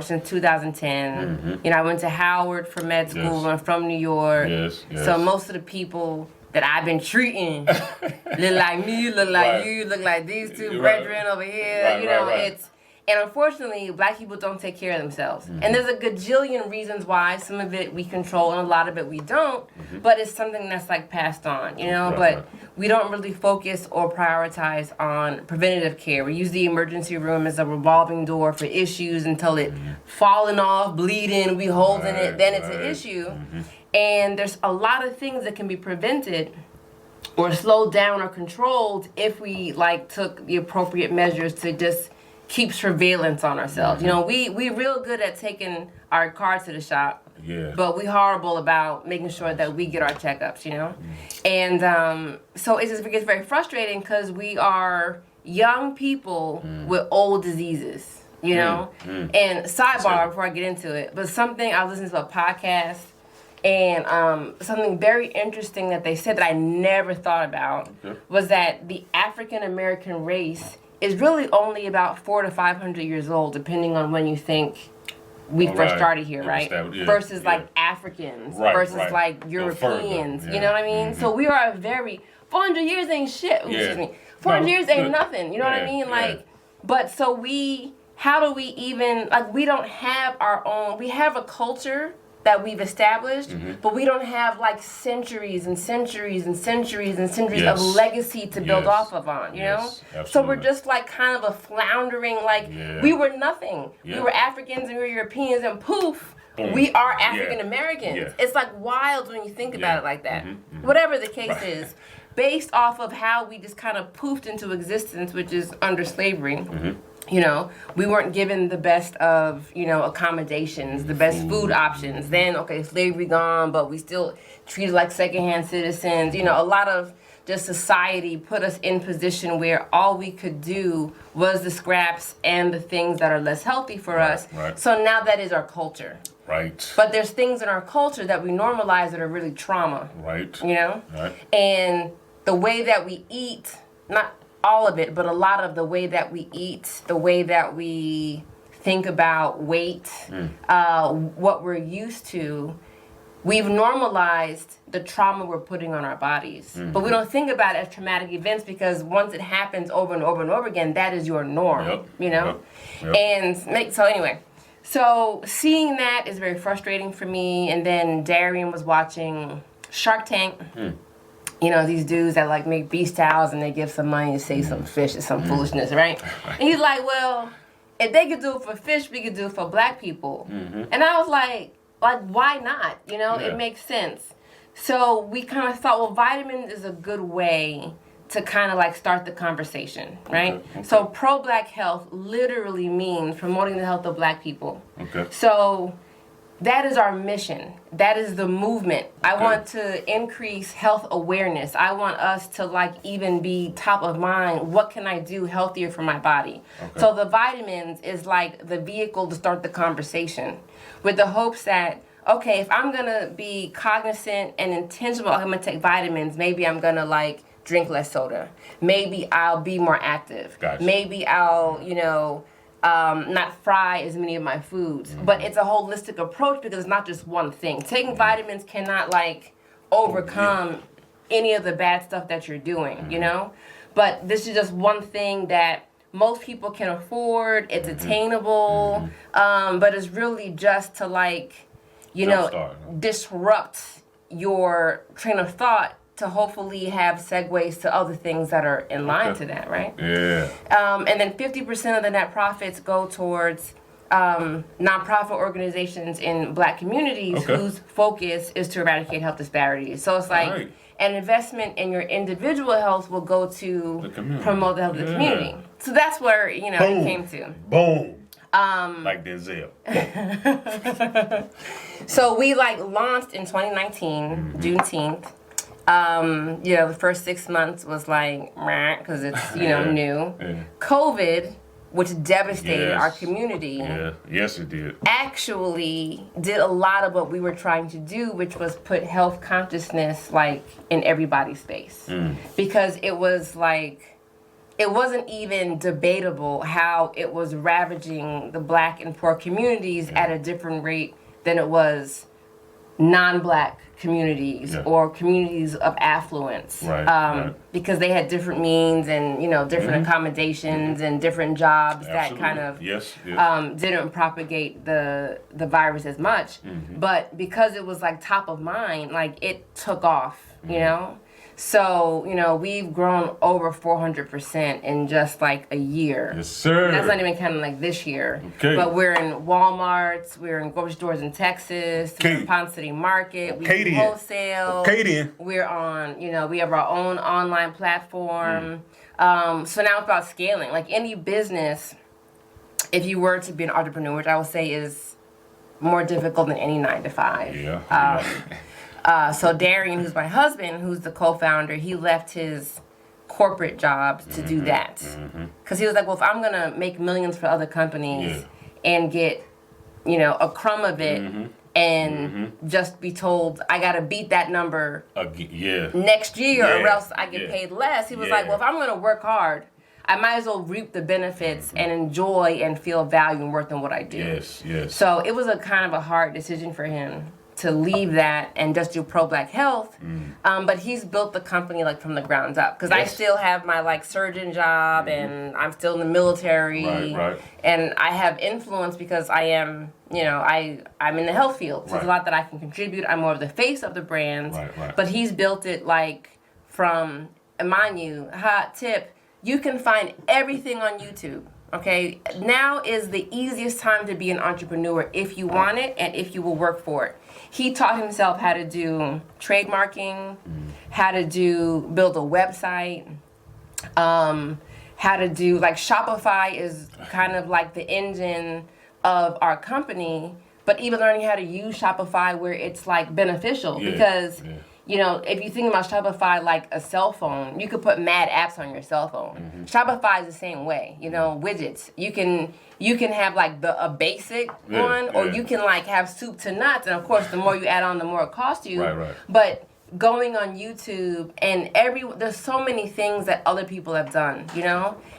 since 2010. You know, I went to Howard for med school. I'm from New York. So most of the people that I've been treating look like me, look like you, look like these two brethren over here. You know, it's. And unfortunately, black people don't take care of themselves. And there's a gajillion reasons why. Some of it we control and a lot of it we don't. But it's something that's like passed on, you know? But we don't really focus or prioritize on preventative care. We use the emergency room as a revolving door for issues until it falling off, bleeding, we holding it, then it's an issue. And there's a lot of things that can be prevented or slowed down or controlled if we like took the appropriate measures to just keep surveillance on ourselves. You know, we real good at taking our car to the shop, but we horrible about making sure that we get our checkups, you know? And so it just gets very frustrating because we are young people with old diseases, you know? And sidebar before I get into it, but something, I was listening to a podcast and something very interesting that they said that I never thought about was that the African American race is really only about 400 to 500 years old, depending on when you think we first started here, right? Versus like Africans, versus like Europeans, you know what I mean? So we are a very, 400 years ain't shit, excuse me. 400 years ain't nothing, you know what I mean? Like, but so how do we even, like we don't have our own, we have a culture that we've established, but we don't have like centuries and centuries and centuries and centuries of legacy to build off of on, you know? Absolutely. So we're just like kind of a floundering, like we were nothing. We were Africans and we were Europeans and poof, we are African Americans. It's like wild when you think about it like that. Whatever the case is, based off of how we just kind of poofed into existence, which is under slavery. You know, we weren't given the best of, you know, accommodations, the best food options. Then, okay, slavery gone, but we still treated like secondhand citizens. You know, a lot of just society put us in position where all we could do was the scraps and the things that are less healthy for us. So now that is our culture. But there's things in our culture that we normalize that are really trauma. You know? And the way that we eat, not all of it, but a lot of the way that we eat, the way that we think about weight, what we're used to, we've normalized the trauma we're putting on our bodies. But we don't think about it as traumatic events because once it happens over and over and over again, that is your norm, you know? And so anyway, so seeing that is very frustrating for me. And then Darian was watching Shark Tank. You know, these dudes that like make beach towels and they give some money to save some fish or some foolishness, right? And he's like, well, if they could do it for fish, we could do it for black people. And I was like, why not? You know, it makes sense. So we kind of thought, well, vitamins is a good way to kind of like start the conversation, right? So Problk Health literally means promoting the health of black people. So that is our mission. That is the movement. I want to increase health awareness. I want us to like even be top of mind. What can I do healthier for my body? So the vitamins is like the vehicle to start the conversation with the hopes that, okay, if I'm going to be cognizant and intentional, I'm going to take vitamins, maybe I'm going to like drink less soda. Maybe I'll be more active. Maybe I'll, you know, not fry as many of my foods. But it's a holistic approach because it's not just one thing. Taking vitamins cannot like overcome any of the bad stuff that you're doing, you know? But this is just one thing that most people can afford. It's attainable. But it's really just to like, you know, disrupt your train of thought to hopefully have segues to other things that are in line to that, right? And then 50% of the net profits go towards nonprofit organizations in black communities whose focus is to eradicate health disparities. So it's like an investment in your individual health will go to promote the health of the community. So that's where, you know, it came to. Like Denzel. So we like launched in 2019, Juneteenth. The first 6 months was like, because it's, new. Yeah. COVID, which devastated our community. Yeah, yes it did. Actually did a lot of what we were trying to do, which was put health consciousness, like, in everybody's face. Because it was like, it wasn't even debatable how it was ravaging the Black and poor communities at a different rate than it was non-Black communities or communities of affluence, because they had different means and different accommodations and different jobs that kind of didn't propagate the virus as much, but because it was like top of mind, like it took off, So, we've grown over 400% in just like a year. Yes, sir. That's not even counting like this year. Okay. But we're in Walmarts, we're in grocery stores in Texas, we're in Ponce City Market, we do wholesale. We're on, we have our own online platform. So now it's about scaling. Like any business, if you were to be an entrepreneur, which I would say is more difficult than any 9 to 5. So Darian, who's my husband, who's the co-founder, he left his corporate job to do that. Because he was like, well, if I'm going to make millions for other companies and get, a crumb of it and just be told I got to beat that number next year or else I get paid less. He was like, well, if I'm going to work hard, I might as well reap the benefits and enjoy and feel value and worth in what I do. So it was a kind of a hard decision for him to leave that and just do Problk Health, but he's built the company like from the ground up. Because I still have my like surgeon job, and I'm still in the military, and I have influence because I am, I'm in the health field. So there's a lot that I can contribute. I'm more of the face of the brand, but he's built it like from, mind you, hot tip, you can find everything on YouTube. Okay, now is the easiest time to be an entrepreneur if you want it and if you will work for it. He taught himself how to do trademarking, how to build a website, how to do, like Shopify is kind of like the engine of our company, but even learning how to use Shopify where it's like beneficial because if you think about Shopify like a cell phone, you could put mad apps on your cell phone. Shopify is the same way, widgets. You can have like a basic one, or you can like have soup to nuts, and of course the more you add on, the more it costs you. But going on YouTube and there's so many things that other people have done,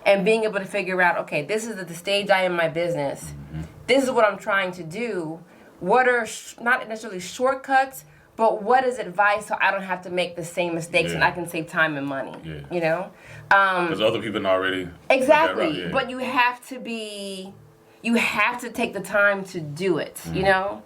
and being able to figure out, okay, this is the stage I am in my business. This is what I'm trying to do. What are not necessarily shortcuts, but what is advice so I don't have to make the same mistakes and I can save time and money, Because other people already... Exactly. But you have to take the time to do it, And no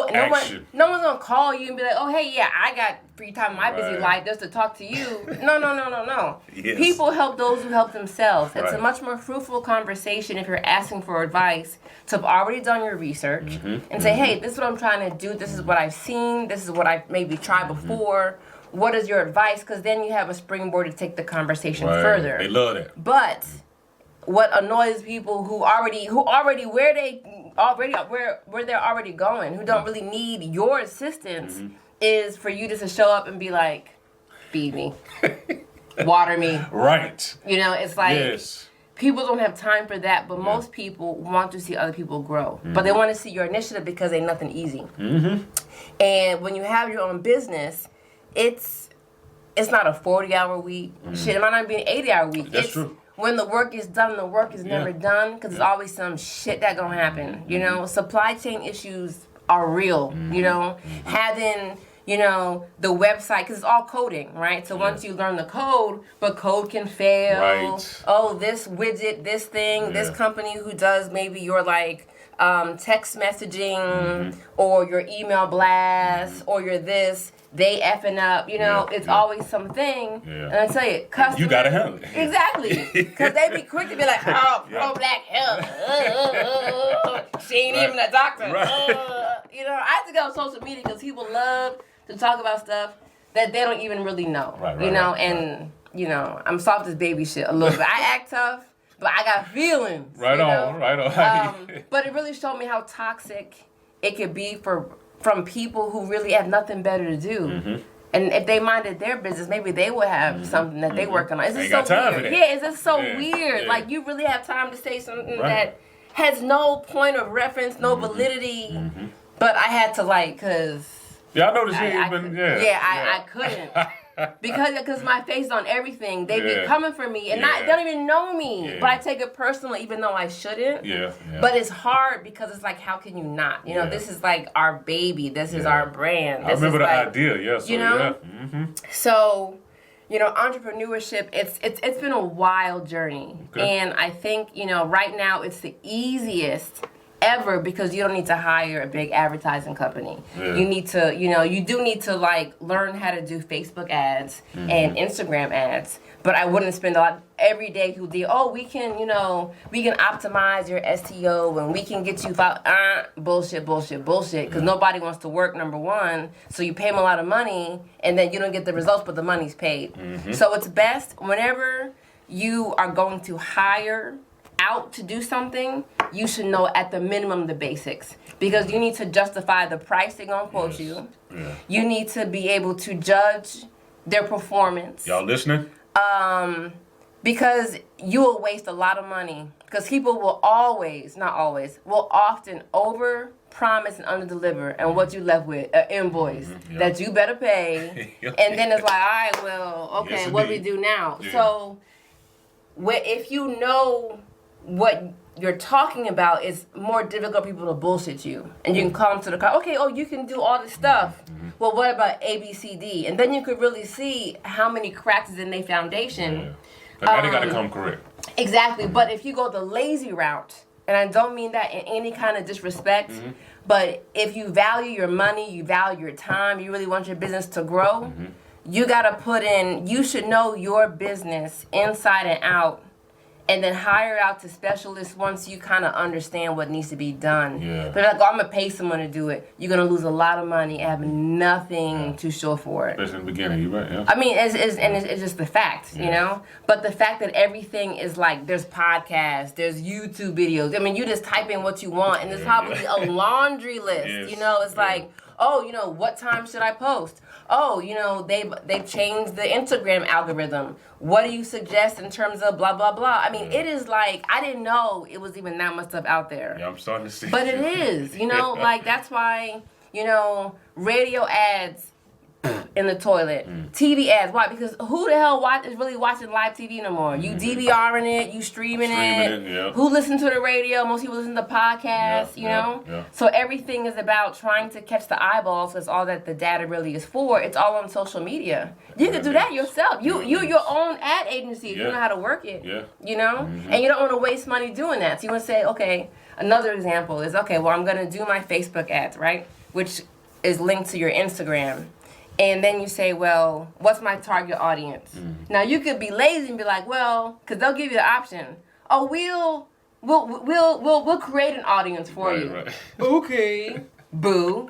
one's going to call you and be like, oh, hey, yeah, I got free time in my busy life just to talk to you. No. People help those who help themselves. It's a much more fruitful conversation if you're asking for advice to have already done your research and say, hey, this is what I'm trying to do. This is what I've seen. This is what I've maybe tried before. What is your advice? Because then you have a springboard to take the conversation further. They love that. But what annoys people who already where they're already going, who don't really need your assistance, is for you just to show up and be like, feed me, water me. It's like people don't have time for that, but most people want to see other people grow. But they want to see your initiative because ain't nothing easy. And when you have your own business, it's not a 40-hour week. Shit, it might not be an 80-hour week. That's true. When the work is done, the work is never done because there's always some shit that gonna happen. Supply chain issues are real. Having the website, because it's all coding, right? So once you learn the code, but code can fail. Oh, this widget, this thing, this company who does maybe your like text messaging or your email blast or your this. They effing up, it's always something. And I tell you, customers... You gotta handle it. Exactly. Because they be quick to be like, oh, Problk Health. She ain't even a doctor. I have to go on social media because people love to talk about stuff that they don't even really know. I'm soft as baby shit a little bit. I act tough, but I got feelings. Right on. But it really showed me how toxic it could be from people who really have nothing better to do And if they minded their business, maybe they would have something that they working on. It's just Ain't so got time weird. for that. Yeah, it's just so weird. Yeah. Like, you really have time to say something that has no point of reference, no validity. But I had to, like, because... Yeah, I noticed you've been... I couldn't. Because my face is on everything. They be coming for me, and they don't even know me. But I take it personally, even though I shouldn't. But it's hard because it's like, how can you not? You know, this is like our baby. This is our brand. This I remember the idea. So, you know. So, you know, entrepreneurship. It's been a wild journey, and I think, you know, right now it's the easiest ever because you don't need to hire a big advertising company. You need to, you know, you do need to like learn how to do Facebook ads and Instagram ads. But I wouldn't spend a lot every day. People do, we can, you know, we can optimize your SEO and we can get you bullshit. Because nobody wants to work, number one. So you pay them a lot of money and then you don't get the results, but the money's paid. So it's best whenever you are going to hire out to do something, you should know at the minimum the basics, because you need to justify the price they're gonna quote you. You need to be able to judge their performance. Y'all listening? Because you will waste a lot of money, because people will often over promise and under deliver, and what you left with an invoice that you better pay. And then it's like, all right, well, okay, what do we do now? So if you know what you're talking about, is more difficult for people to bullshit you. And you can call them to the car, okay, you can do all this stuff. Well, what about A, B, C, D? And then you could really see how many cracks is in their foundation. Now they got to come correct. Exactly. But if you go the lazy route, and I don't mean that in any kind of disrespect, but if you value your money, you value your time, you really want your business to grow, you got to you should know your business inside and out. And then hire out to specialists once you kind of understand what needs to be done. But like, I'm going to pay someone to do it. You're going to lose a lot of money and have nothing to show for it. Especially in the beginning, you're right, I mean, it's just the fact, you know? But the fact that everything is like, there's podcasts, there's YouTube videos. I mean, you just type in what you want, and there's probably a laundry list. You know, it's like, you know, what time should I post? You know, they've changed the Instagram algorithm. What do you suggest in terms of blah, blah, blah? I mean, it is like, I didn't know it was even that much stuff out there. Yeah, I'm starting to see. But it is, you know, like, that's why, you know, radio ads in the toilet, TV ads. Why? Because who the hell is really watching live TV no more? You DVRing it, you streaming it. Who listens to the radio? Most people listen to podcasts, you know? So everything is about trying to catch the eyeballs. That's all that the data really is for. It's all on social media. You can do that yourself. You're your own ad agency if you know how to work it. You know? And you don't want to waste money doing that. So you want to say, okay, another example is, okay, well, I'm going to do my Facebook ads, right? Which is linked to your Instagram. And then you say, well, what's my target audience? Now you could be lazy and be like, well, because they'll give you the option. We'll create an audience for you. Okay, boo.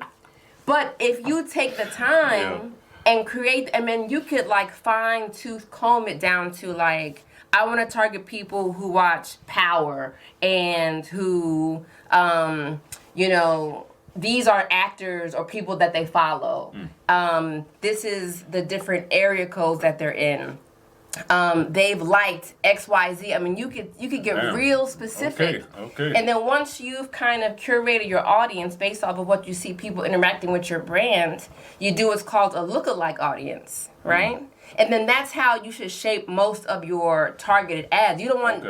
But if you take the time and create, and then you could like fine tooth comb it down to like, I want to target people who watch Power and who, you know, these are actors or people that they follow. This is the different area codes that they're in. They've liked XYZ. I mean, you could get real specific. Okay. And then once you've kind of curated your audience based off of what you see people interacting with your brand, you do what's called a lookalike audience, right? And then that's how you should shape most of your targeted ads. You don't want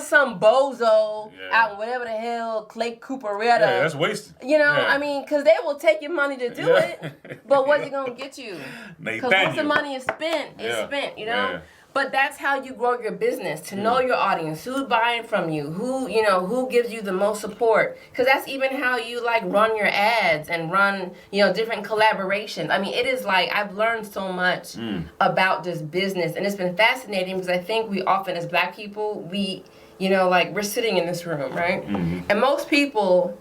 some bozo out in whatever the hell, Clay Cooperetta. Yeah, that's wasted. You know, I mean, because they will take your money to do it, but what's it going to get you? Because once the money is spent, it's spent, you know? Yeah. But that's how you grow your business, to know your audience, who's buying from you, who gives you the most support. Because that's even how you, like, run your ads and run, different collaborations. I mean, it is like, I've learned so much about this business. And it's been fascinating because I think we often, as Black people, we're sitting in this room, right? Mm-hmm. And most people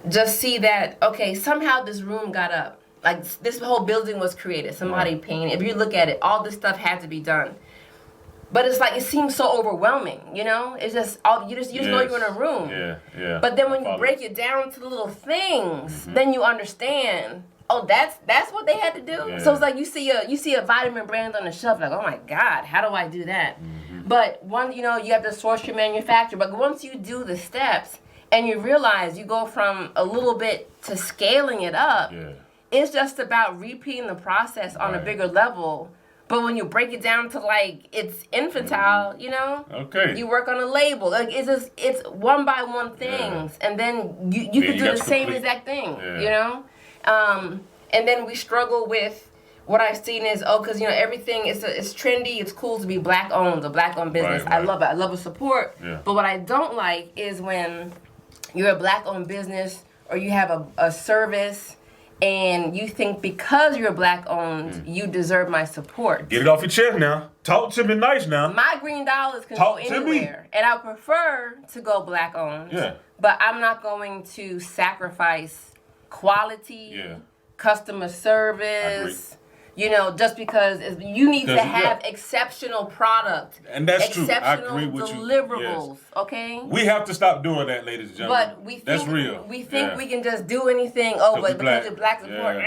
just see that, okay, somehow this room got up. Like, this whole building was created. Somebody painted. If you look at it, all this stuff had to be done. But it's like, it seems so overwhelming, It's just, you just know you're in a room. Yeah. But then when you break it down to the little things, then you understand, oh, that's what they had to do. Yeah. So it's like you see a vitamin brand on the shelf, like, oh my God, how do I do that? Mm-hmm. But you have to source your manufacturer. But once you do the steps and you realize you go from a little bit to scaling it up, it's just about repeating the process on a bigger level. But when you break it down to like it's infantile, you work on a label. Like it's one by one things, and then you can do the same exact thing, and then we struggle with what I've seen is because everything is trendy. It's cool to be black owned, a black owned business. Right. I love it. I love the support. Yeah. But what I don't like is when you're a black owned business or you have a service. And you think because you're black owned, you deserve my support. Get it off your chest now. Talk to me nice now. My green dollars can go anywhere. And I prefer to go black owned. Yeah. But I'm not going to sacrifice quality, customer service. Just because you need to have exceptional product. And that's true. I agree with you. Exceptional deliverables, okay? We have to stop doing that, ladies and gentlemen. But that's real. We think we can just do anything. Oh, but because you're black support,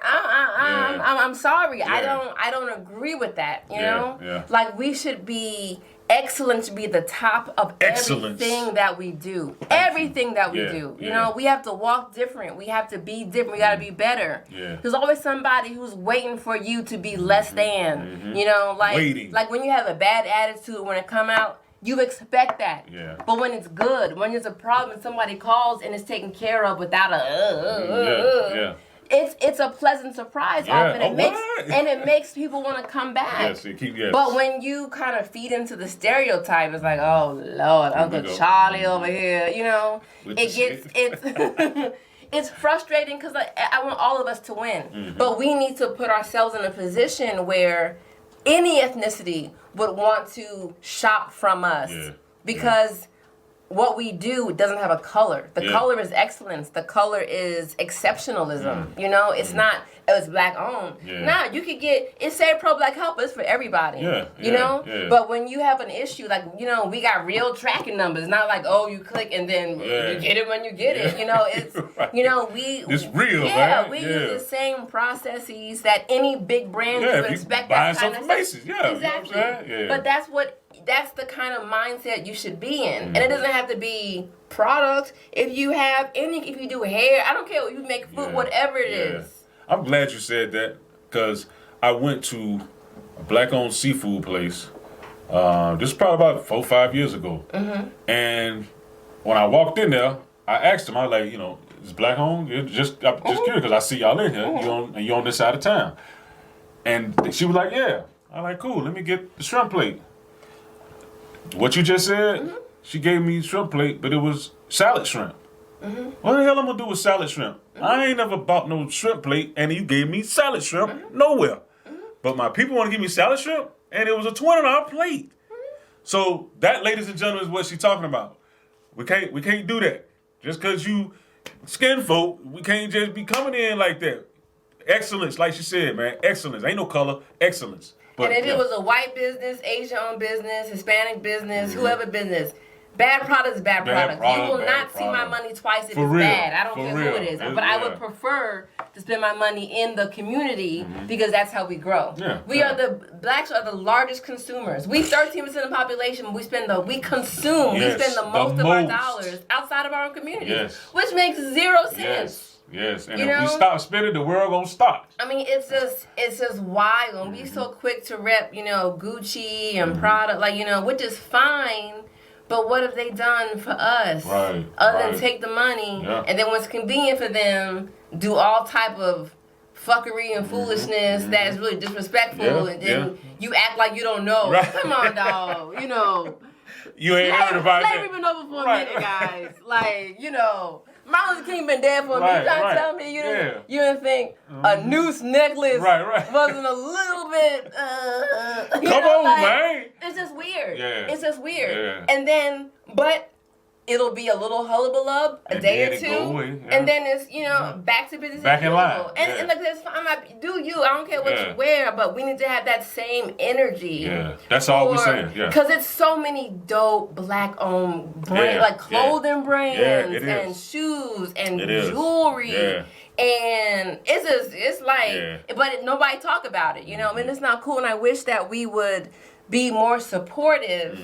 I'm sorry. Yeah. I don't agree with that, you know? Yeah. Like, we should be excellence be the top of everything that we do. Everything that we do. You know, we have to walk different. We have to be different. We got to be better. Yeah. There's always somebody who's waiting for you to be less than. Mm-hmm. Like when you have a bad attitude when it come out, you expect that. Yeah. But when it's good, when there's a problem, somebody calls and it's taken care of without a It's a pleasant surprise often. It makes people want to come back. Yes. But when you kind of feed into the stereotype, it's like, oh Lord, Uncle Charlie over here, it's frustrating because I want all of us to win. Mm-hmm. But we need to put ourselves in a position where any ethnicity would want to shop from us because what we do doesn't have a color. The color is excellence. The color is exceptionalism. It's not, it's black owned. Now, you could it's say Problk Health, but it's for everybody. You know? But when you have an issue, like, we got real tracking numbers. Not like, oh, you click and then you get it when you get it. It's, it's real, man. We use the same processes that any big brand would expect that kind of stuff. Exactly. But that's the kind of mindset you should be in. And it doesn't have to be products. If you do hair, I don't care if you make food, whatever it is. I'm glad you said that because I went to a black-owned seafood place. This is probably about 4 or 5 years ago. Mm-hmm. And when I walked in there, I asked them, I was like, is black-owned? I'm just curious because I see y'all in here. You on this side of town. And she was like, yeah. I'm like, cool, let me get the shrimp plate. What you just said, she gave me shrimp plate, but it was salad shrimp. Mm-hmm. What the hell I'm going to do with salad shrimp? Mm-hmm. I ain't never bought no shrimp plate, and you gave me salad shrimp nowhere. Mm-hmm. But my people want to give me salad shrimp, and it was a $20 plate. Mm-hmm. So that, ladies and gentlemen, is what she's talking about. We can't do that. Just because you skin folk, we can't just be coming in like that. Excellence, like she said, man. Excellence. Ain't no color. Excellence. But, and if it was a white business, Asian-owned business, Hispanic business, whoever business, bad product is bad product. You will not see my money twice if it's bad. I don't care who it is. But I would prefer to spend my money in the community because that's how we grow. Yeah. Blacks are the largest consumers. We 13% of the population, we consume. We spend the most of our dollars outside of our own community, which makes 0 sense. Yes, and if we stop spending, the world gonna stop. I mean, it's just wild. And we so quick to rep, Gucci and Prada, which is fine. But what have they done for us? Right. Other than take the money, and then when it's convenient for them, do all type of fuckery and foolishness that is really disrespectful, and then you act like you don't know. Right. Come on, dog. You ain't heard about slavery been over for a minute, guys. Martin Luther King been dead for a minute. You trying to tell me you didn't think a noose necklace wasn't a little bit Come on, man. It's just weird. Yeah. It's just weird. Yeah. And then it'll be a little hullabaloo a day or two, and then it's back to business. Back in line. And like this, I'm like, do you? I don't care what you wear, but we need to have that same energy. Yeah, that's all we're saying. Yeah, because it's so many dope black-owned brands, like clothing brands and shoes and jewelry. Yeah. And it's like, but nobody talk about it, you know? I mean, it's not cool, and I wish that we would be more supportive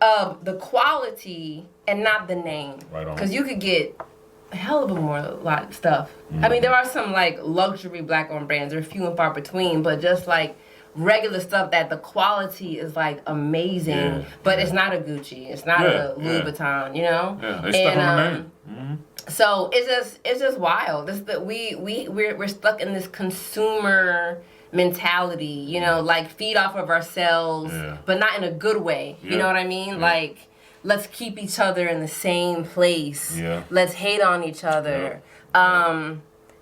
of the quality and not the name. Right on. Because you could get a hell of a lot of stuff. I mean, there are some, like, luxury black-owned brands. They're few and far between, but just, like, regular stuff that the quality is, like, amazing, but it's not a Gucci. It's not a Louis Vuitton, you know? Yeah, they stuck on the name. So it's just wild. This that we're stuck in this consumer mentality, you know, like feed off of ourselves, but not in a good way. You know what I mean? Like, let's keep each other in the same place. Let's hate on each other.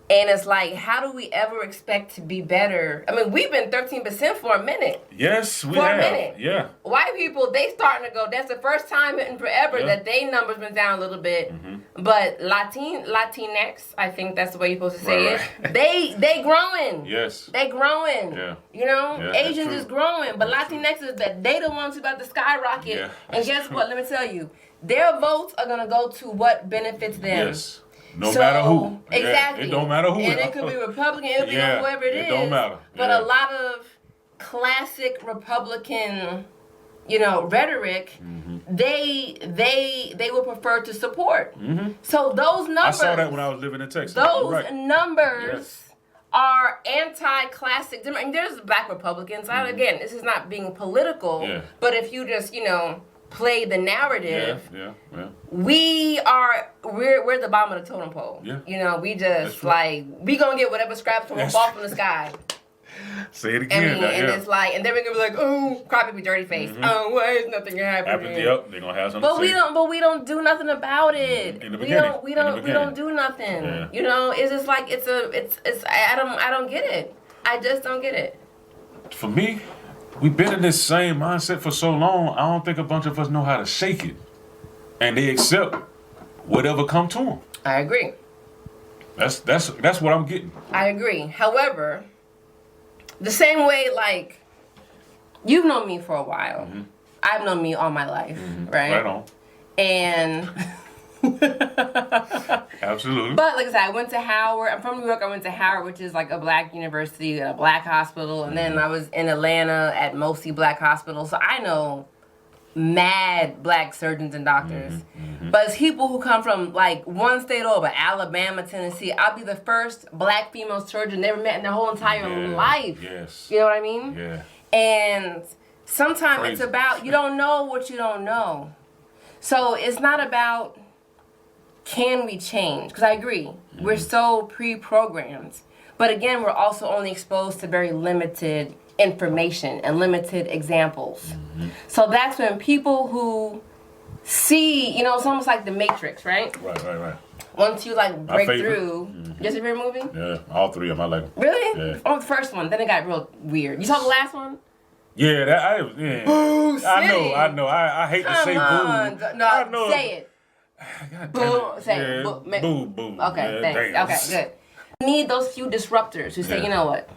And it's like, how do we ever expect to be better? I mean, we've been 13% for a minute. Yes, we have. For a minute. Yeah. White people, they starting to go. That's the first time in forever that they numbers went down a little bit. But Latinx, I think that's the way you're supposed to say it. They growing. Yes. They growing. Yeah. You know, Asians is growing, but Latinx is that they the ones who about to skyrocket. Yeah. And guess what? Let me tell you, their votes are gonna go to what benefits them. Yes. No matter who. Exactly. It don't matter who. And it could be Republican, it could be whoever it is. It don't matter. But a lot of classic Republican, you know, rhetoric, they would prefer to support. So those numbers. I saw that when I was living in Texas. Those numbers are anti-classic. I mean, there's black Republicans. Again, this is not being political, but if you just, you know, play the narrative, we're the bottom of the totem pole. You know, we just like we gonna get whatever scraps from fall from the sky. Say it again. I mean, and it's like, and then we're gonna be like, oh, crappy dirty face. Oh, why is nothing happening? They're gonna have something. But we don't do nothing about it. We don't do nothing. You know, it's just like it's I don't get it. I just don't get it. For me, we've been in this same mindset for so long. I don't think a bunch of us know how to shake it, and they accept whatever come to them. I agree. That's what I'm getting. I agree. However, the same way, like, you've known me for a while. I've known me all my life, right? Right on. And absolutely. But like I said, I went to Howard. I'm from New York. I went to Howard, which is like a black university, a black hospital, and then I was in Atlanta at mostly black hospitals. So I know mad black surgeons and doctors. But it's people who come from like one state over, Alabama, Tennessee. I'll be the first black female surgeon they ever met in their whole entire life. Yes. You know what I mean? Yeah. And sometimes it's about, you don't know what you don't know. So it's not about, can we change? Because I agree, we're so pre-programmed. But again, we're also only exposed to very limited information and limited examples. So that's when people who see, you know, it's almost like the Matrix, right? Right. Once you like break through, just a favorite movie? Yeah, all three of them I like them. Really? Yeah. Oh, the first one. Then it got real weird. You saw the last one? Yeah, Boo City. I know. I hate to say boo. No, I know. say it. Boo. Say it. Boo. Okay, yeah, thanks. damn. Okay, good. We need those few disruptors who say, you know what?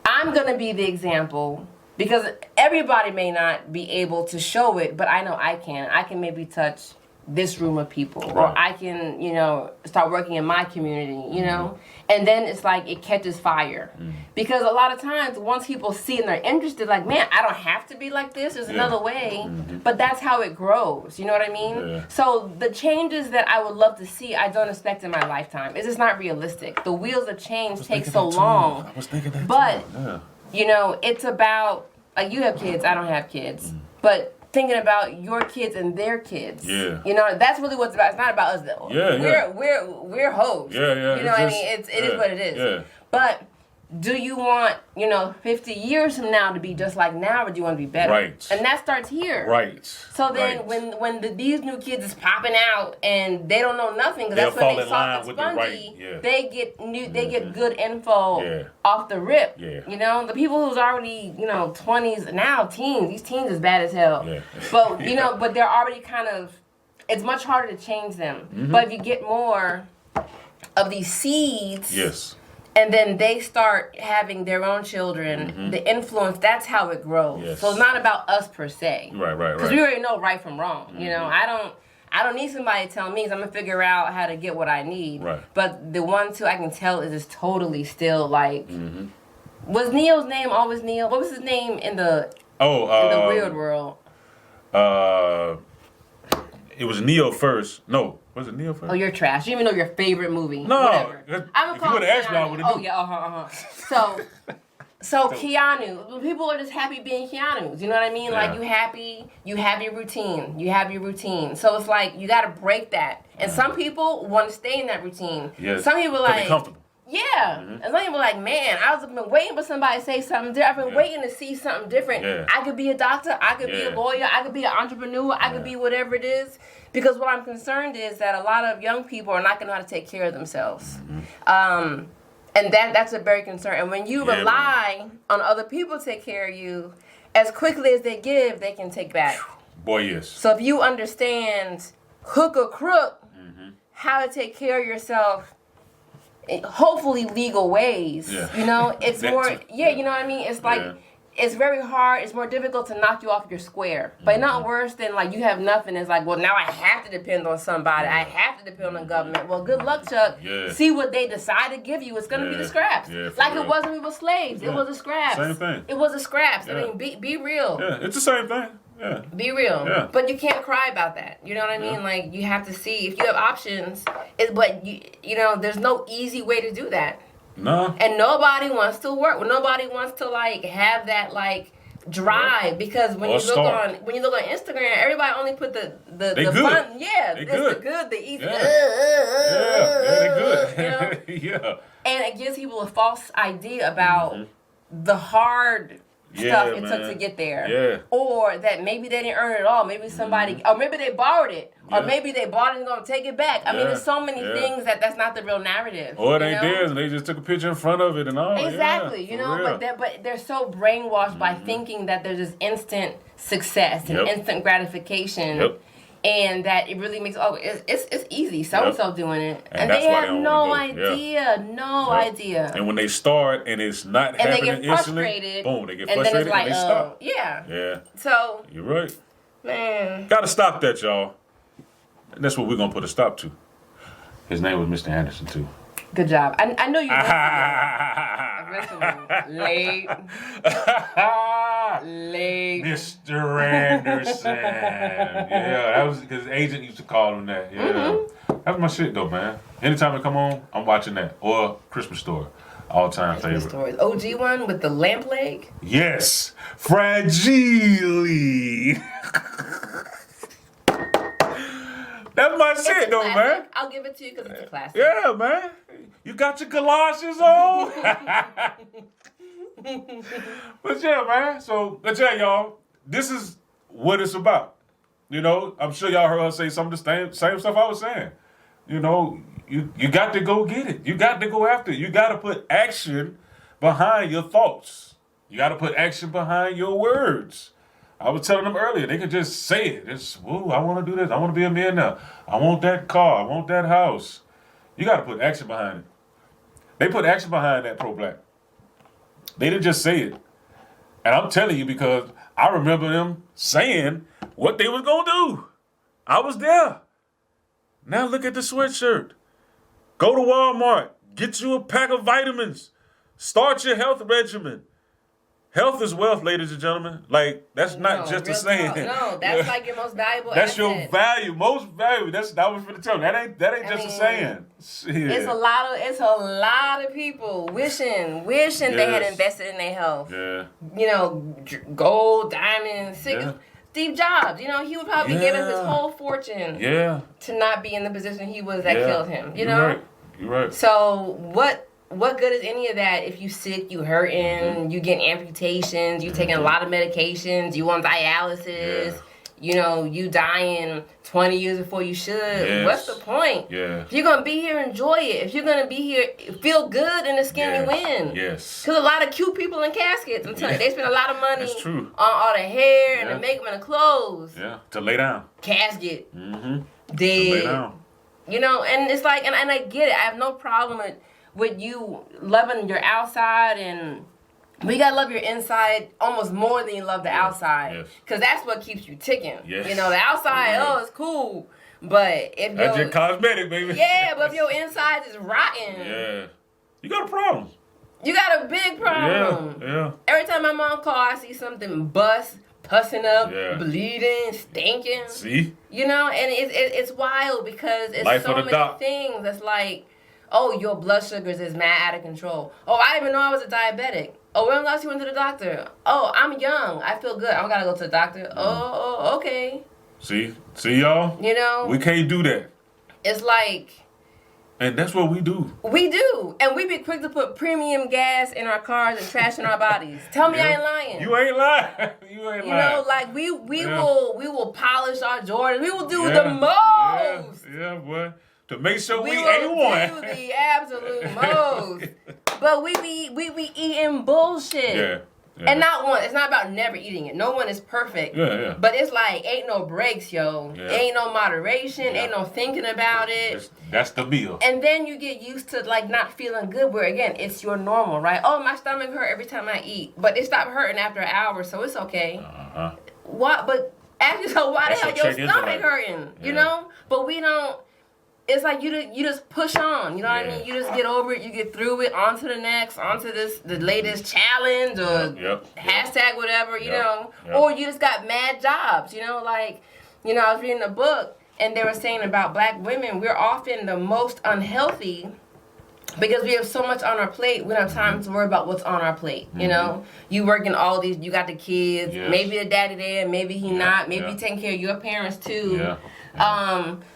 I'm going to be the example because everybody may not be able to show it, but I know I can. I can maybe touch this room of people, or I can, you know, start working in my community, you know, and then it's like it catches fire because a lot of times once people see and they're interested, like, man, I don't have to be like this, there's another way, but that's how it grows, you know what I mean? So the changes that I would love to see, I don't expect in my lifetime. It's just not realistic. The wheels of change take so long. I was thinking that but too. you know, it's about, like, you have kids, I don't have kids, but thinking about your kids and their kids. Yeah. You know, that's really what it's about. It's not about us though. We're hoes. Yeah. You know what I mean? It is what it is. Yeah. But do you want, you know, 50 years from now to be just like now, or do you want to be better? Right. And that starts here. Right. So then when these new kids is popping out and they don't know nothing, because that's when they soft and spongy, they get good info off the rip. Yeah. You know, the people who's already, you know, 20s, now teens, these teens is bad as hell. Yeah. But, you know, but they're already kind of, it's much harder to change them. But if you get more of these seeds, and then they start having their own children, the influence, that's how it grows. So it's not about us per se. Right. Because we already know right from wrong. You know, I I don't need somebody to tell me, because I'm going to figure out how to get what I need. Right. But the ones who I can tell is just totally still like, was Neo's name always Neo? What was his name in the weird world? It was Neo first. No, was it Neo first? Oh, you're trash. You even know your favorite movie. No. Whatever. I'm If you would have asked me, I would have. Oh, yeah, So Keanu, people are just happy being Keanu's. You know what I mean? Yeah. Like, you have your routine. So it's like, you got to break that. And some people want to stay in that routine. Yes. Some people like... comfortable. Yeah. And some people like, man, I've been waiting for somebody to say something different. I've been waiting to see something different. Yeah. I could be a doctor. I could be a lawyer. I could be an entrepreneur. I could be whatever it is. Because what I'm concerned is that a lot of young people are not going to know how to take care of themselves. And that's a very concern. And when you rely on other people to take care of you, as quickly as they give, they can take back. Boy, yes. So if you understand hook or crook, how to take care of yourself, hopefully legal ways, you know, it's more, you know what I mean? It's like, it's very hard, it's more difficult to knock you off your square. But not worse than like you have nothing. It's like, well, now I have to depend on somebody. I have to depend on the government. Well, good luck, Chuck. See what they decide to give you. It's going to be the scraps. Like it was when we were slaves. It was the scraps. Same thing. It was the scraps. I mean, be real. Yeah, it's the same thing. Yeah. Be real. Yeah. But you can't cry about that. You know what I mean? Like, you have to see if you have options. But, you know, there's no easy way to do that. No. And nobody wants to work. Nobody wants to, like, have that, like, drive. Because when you look on Instagram, everybody only put the fun. Yeah. It's the good, the easy. They're good. You know? And it gives people a false idea about the hard stuff it took to get there. Yeah. Or that maybe they didn't earn it all. Maybe somebody, or maybe they borrowed it. Or maybe they bought it and going to take it back. I mean, there's so many things that's not the real narrative. Or it ain't theirs and they just took a picture in front of it and all. Exactly. You know, but they're so brainwashed by thinking that there's this instant success and instant gratification. And that it really makes, it's easy. So-and-so doing it. And they have no idea. No idea. And when they start and it's not happening instantly, boom, they get frustrated and they stop. Yeah. So. You're right. Man. Gotta stop that, y'all. And that's what we're gonna put a stop to. His name was Mr. Anderson, too. Good job. I know you late. Mr. Anderson. Yeah, that was because agent used to call him that. Yeah. That's my shit though, man. Anytime it come on, I'm watching that. Or Christmas Story. All time favorite. Story. OG one with the lamp leg? Yes. Fragile. That's my shit though, man. I'll give it to you because it's a classic. Yeah, man. You got your galoshes on? But yeah, man. So, let's tell y'all, this is what it's about. You know, I'm sure y'all heard her say some of the same stuff I was saying. You know, you got to go get it. You got to go after it. You got to put action behind your thoughts. You got to put action behind your words. I was telling them earlier, they could just say it. It's, whoa, I want to do this. I want to be a millionaire. I want that car. I want that house. You got to put action behind it. They put action behind that pro-black. They didn't just say it. And I'm telling you because I remember them saying what they was going to do. I was there. Now look at the sweatshirt. Go to Walmart. Get you a pack of vitamins. Start your health regimen. Health is wealth, ladies and gentlemen. Like, that's not just a saying. No, that's like your most valuable That's asset. your value, most value. That was going to tell you. That ain't just a saying. Shit. It's a lot of people wishing they had invested in their health. Yeah. You know, gold, diamonds, Steve Jobs, you know, he would probably give him his whole fortune to not be in the position he was that killed him. You know? You're right. So what good is any of that if you sick, you hurting, you getting amputations, you taking a lot of medications, you on dialysis, you know, you dying 20 years before you should. Yes. What's the point? Yeah. If you're going to be here, enjoy it. If you're going to be here, feel good in the skin you win. Yes. Because a lot of cute people in caskets, I'm telling you, they spend a lot of money on all the hair and the makeup and the clothes. Yeah, to lay down. Casket. Dead. To lay down. You know, and it's like, and I get it. I have no problem with you loving your outside, and we gotta love your inside almost more than you love the outside, because that's what keeps you ticking. You know, the outside, it's cool, But if that's just cosmetic, baby. Yeah, but if your insides is rotten. Yeah. You got a problem. You got a big problem. Yeah. Every time my mom calls, I see something bust, pussing up, bleeding, stinking. See? You know, and it's wild because it's Life so many things that's like, oh, your blood sugars is mad out of control. Oh, I didn't even know I was a diabetic. Oh, when last you went to the doctor? Oh, I'm young. I feel good. I don't gotta go to the doctor. Oh, okay. See y'all? You know? We can't do that. It's like... And that's what we do. We do. And we be quick to put premium gas in our cars and trash in our bodies. Tell me I ain't lying. You ain't lying. You ain't lying. You know, like we will polish our Jordans. We will do the most. Yeah, boy. To make sure we will A1. do the absolute most. But we be eating bullshit. Yeah. And not one. It's not about never eating it. No one is perfect. Yeah. But it's like ain't no breaks, yo. Yeah. Ain't no moderation. Ain't no thinking about it. That's the meal. And then you get used to like not feeling good. Where again, it's your normal, right? Oh, my stomach hurt every time I eat, but it stopped hurting after an hour, so it's okay. What? But ask yourself, why the hell your stomach hurting? You know? But we don't. It's like you just push on, you know what I mean? You just get over it, you get through it, on to the next, on to the latest challenge or hashtag whatever, you know? Or you just got mad jobs, you know? Like, you know, I was reading a book and they were saying about black women, we're often the most unhealthy because we have so much on our plate, we don't have time to worry about what's on our plate, you know? You working all these, you got the kids, maybe the daddy there, maybe he not, maybe you taking care of your parents too.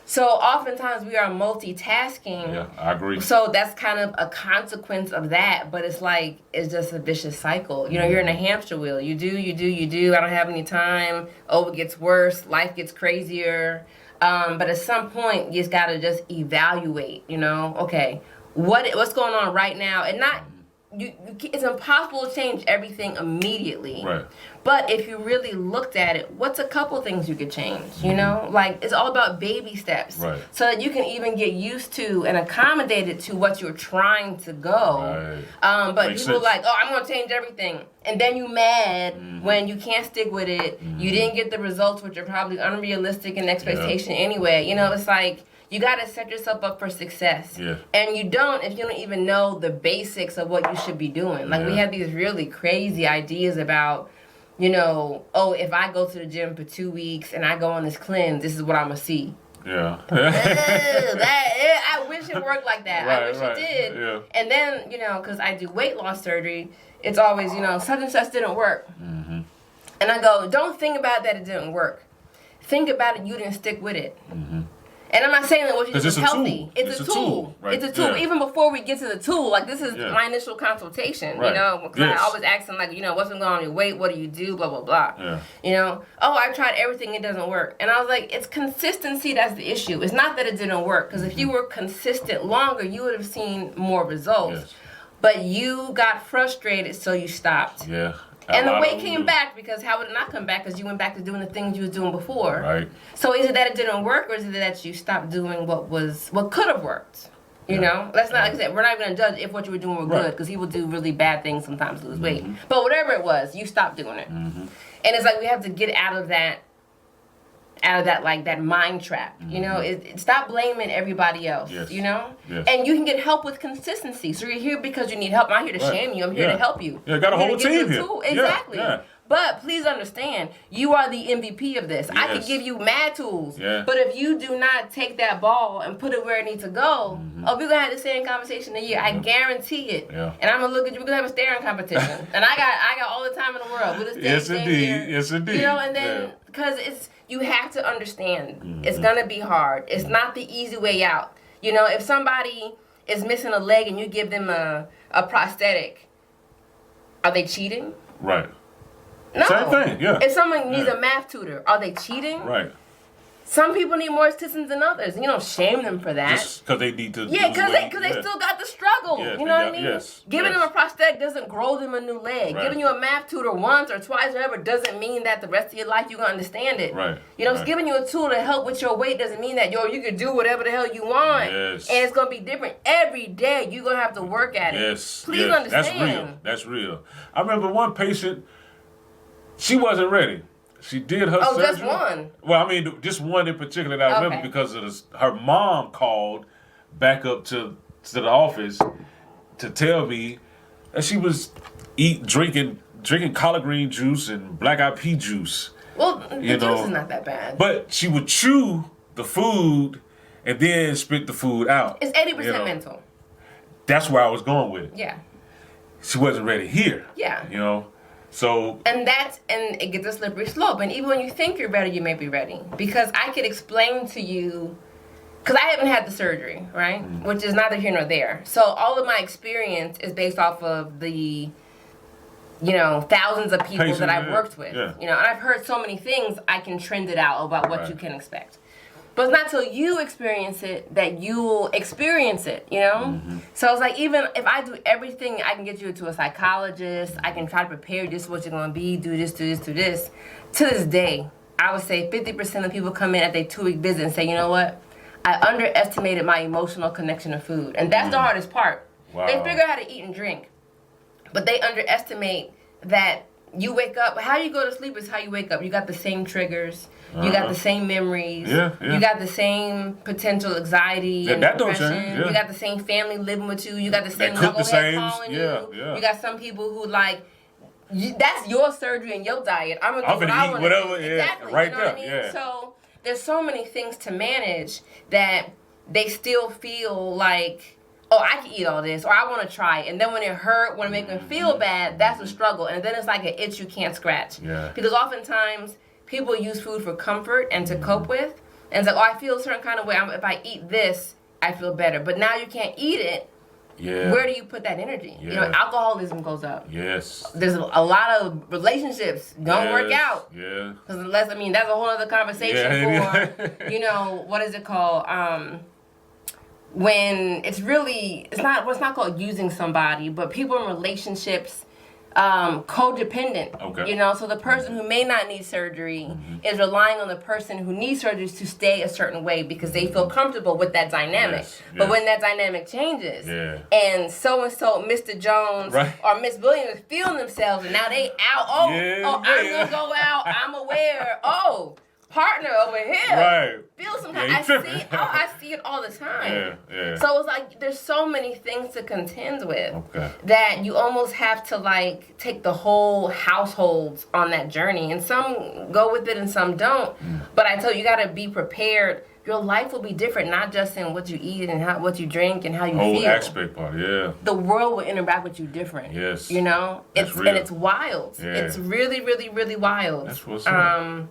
So oftentimes we are multitasking. Yeah, I agree. So that's kind of a consequence of that, but it's like, it's just a vicious cycle. You know, you're in a hamster wheel. You do. I don't have any time. Oh, it gets worse. Life gets crazier. But at some point, you just got to just evaluate, you know, okay, what's going on right now? And not, it's impossible to change everything immediately. Right. But if you really looked at it, what's a couple things you could change, you know? Like, it's all about baby steps. Right. So that you can even get used to and accommodate it to what you're trying to go. Right. But people are like, oh, I'm going to change everything. And then you mad when you can't stick with it. You didn't get the results, which are probably unrealistic in expectation anyway. You know, it's like, you got to set yourself up for success. Yeah. And you don't if you don't even know the basics of what you should be doing. Like, we have these really crazy ideas about, you know, oh, if I go to the gym for 2 weeks and I go on this cleanse, this is what I'm going to see. Yeah. I wish it worked like that. I wish it did. Yeah. And then, you know, because I do weight loss surgery, it's always, you know, such and such didn't work. And I go, don't think about that it didn't work. Think about it, you didn't stick with it. And I'm not saying that what you do is healthy. It's a tool. Right? It's a tool. Yeah. Even before we get to the tool, like this is my initial consultation, you know, because I always ask them, like, you know, what's going on with your weight? What do you do? Blah, blah, blah. Yeah. You know, oh, I've tried everything. It doesn't work. And I was like, it's consistency that's the issue. It's not that it didn't work. Because if you were consistent longer, you would have seen more results. Yes. But you got frustrated, so you stopped. Yeah. And the weight came back because how would it not come back? Because you went back to doing the things you was doing before. Right. So is it that it didn't work, or is it that you stopped doing what could have worked? You know, let's not, like I said, we're not even gonna judge if what you were doing were good, because he will do really bad things sometimes to lose weight. But whatever it was, you stopped doing it. And it's like we have to get out of that like that mind trap, you know. Stop blaming everybody else, you know. And you can get help with consistency. So you're here because you need help. I'm not here to shame you. I'm here to help you. Yeah, got a whole team here. Exactly. But please understand, you are the MVP of this. I could give you mad tools, but if you do not take that ball and put it where it needs to go, we're gonna have the same conversation in a year. I guarantee it. And I'm gonna look at you. We're gonna have a staring competition, and I got all the time in the world. We'll just yes, indeed. You know, and then because you have to understand, it's gonna be hard. It's not the easy way out. You know, if somebody is missing a leg and you give them a prosthetic, are they cheating? Right. No. Same thing, yeah. If someone needs a math tutor, are they cheating? Right. Some people need more assistance than others. You don't shame them for that. Just because they need to. Yeah, because they still got the struggle. You know what I mean? Giving them a prosthetic doesn't grow them a new leg. Right. Giving you a math tutor once or twice or whatever doesn't mean that the rest of your life you're going to understand it. Right. You know, just giving you a tool to help with your weight doesn't mean that, you can do whatever the hell you want. Yes. And it's going to be different. Every day you're going to have to work at it. Yes. Please understand. That's real. I remember one patient, she wasn't ready. She did her surgery. Oh, just one? Well, I mean, just one in particular that I remember because of this, her mom called back up to the office to tell me that she was drinking collard green juice and black eyed pea juice. Well, the juice is not that bad. But she would chew the food and then spit the food out. It's 80% mental. That's where I was going with it. Yeah. She wasn't ready here. Yeah. So. And it gets a slippery slope. And even when you think you're ready, you may be ready. Because I could explain to you, because I haven't had the surgery, right? Mm-hmm. Which is neither here nor there. So all of my experience is based off of the, thousands of people that I've worked with. Yeah. And I've heard so many things, I can trend it out about what you can expect. But it's not till you experience it that you'll experience it, Mm-hmm. So it's like, even if I do everything, I can get you to a psychologist, I can try to prepare you, this is what you're going to be, do this, do this, do this. To this day, I would say 50% of people come in at their 2-week visit and say, you know what? I underestimated my emotional connection to food. And that's the hardest part. Wow. They figure out how to eat and drink. But they underestimate that you wake up, how you go to sleep is how you wake up. You got the same triggers. You got the same memories. Yeah. You got the same potential anxiety and depression. Yeah. You got the same family living with you. You got the same knucklehead calling you. Yeah. You got some people who that's your surgery and your diet. I'm gonna eat whatever. Exactly. Right there. What I mean? Yeah. So there's so many things to manage that they still feel like, oh, I can eat all this, or I want to try it. And then when it hurt, when it makes them feel bad, that's a struggle. And then it's like an itch you can't scratch. Yeah. Because oftentimes people use food for comfort and to cope with. And it's like, oh, I feel a certain kind of way. If I eat this, I feel better. But now you can't eat it. Yeah. Where do you put that energy? Yeah. Alcoholism goes up. Yes. There's a lot of relationships don't work out. Yeah. Because that's a whole other conversation for, what is it called? When it's not called using somebody, but people in relationships, codependent. Okay. So the person who may not need surgery is relying on the person who needs surgery to stay a certain way because they feel comfortable with that dynamic. Yes. But when that dynamic changes, and so Mr. Jones or Miss Williams is feeling themselves, and now they out. I'm gonna go out. I'm aware. Partner over here. Right. Feel some kind. I see it all the time. Yeah. So it's like there's so many things to contend with that you almost have to take the whole household on that journey. And some go with it and some don't. But I tell you gotta be prepared. Your life will be different, not just in what you eat and what you drink and how you feel. Whole aspect part, yeah. The world will interact with you different. Yes. It's real. And it's wild. Yeah. It's really, really, really wild. That's what's up.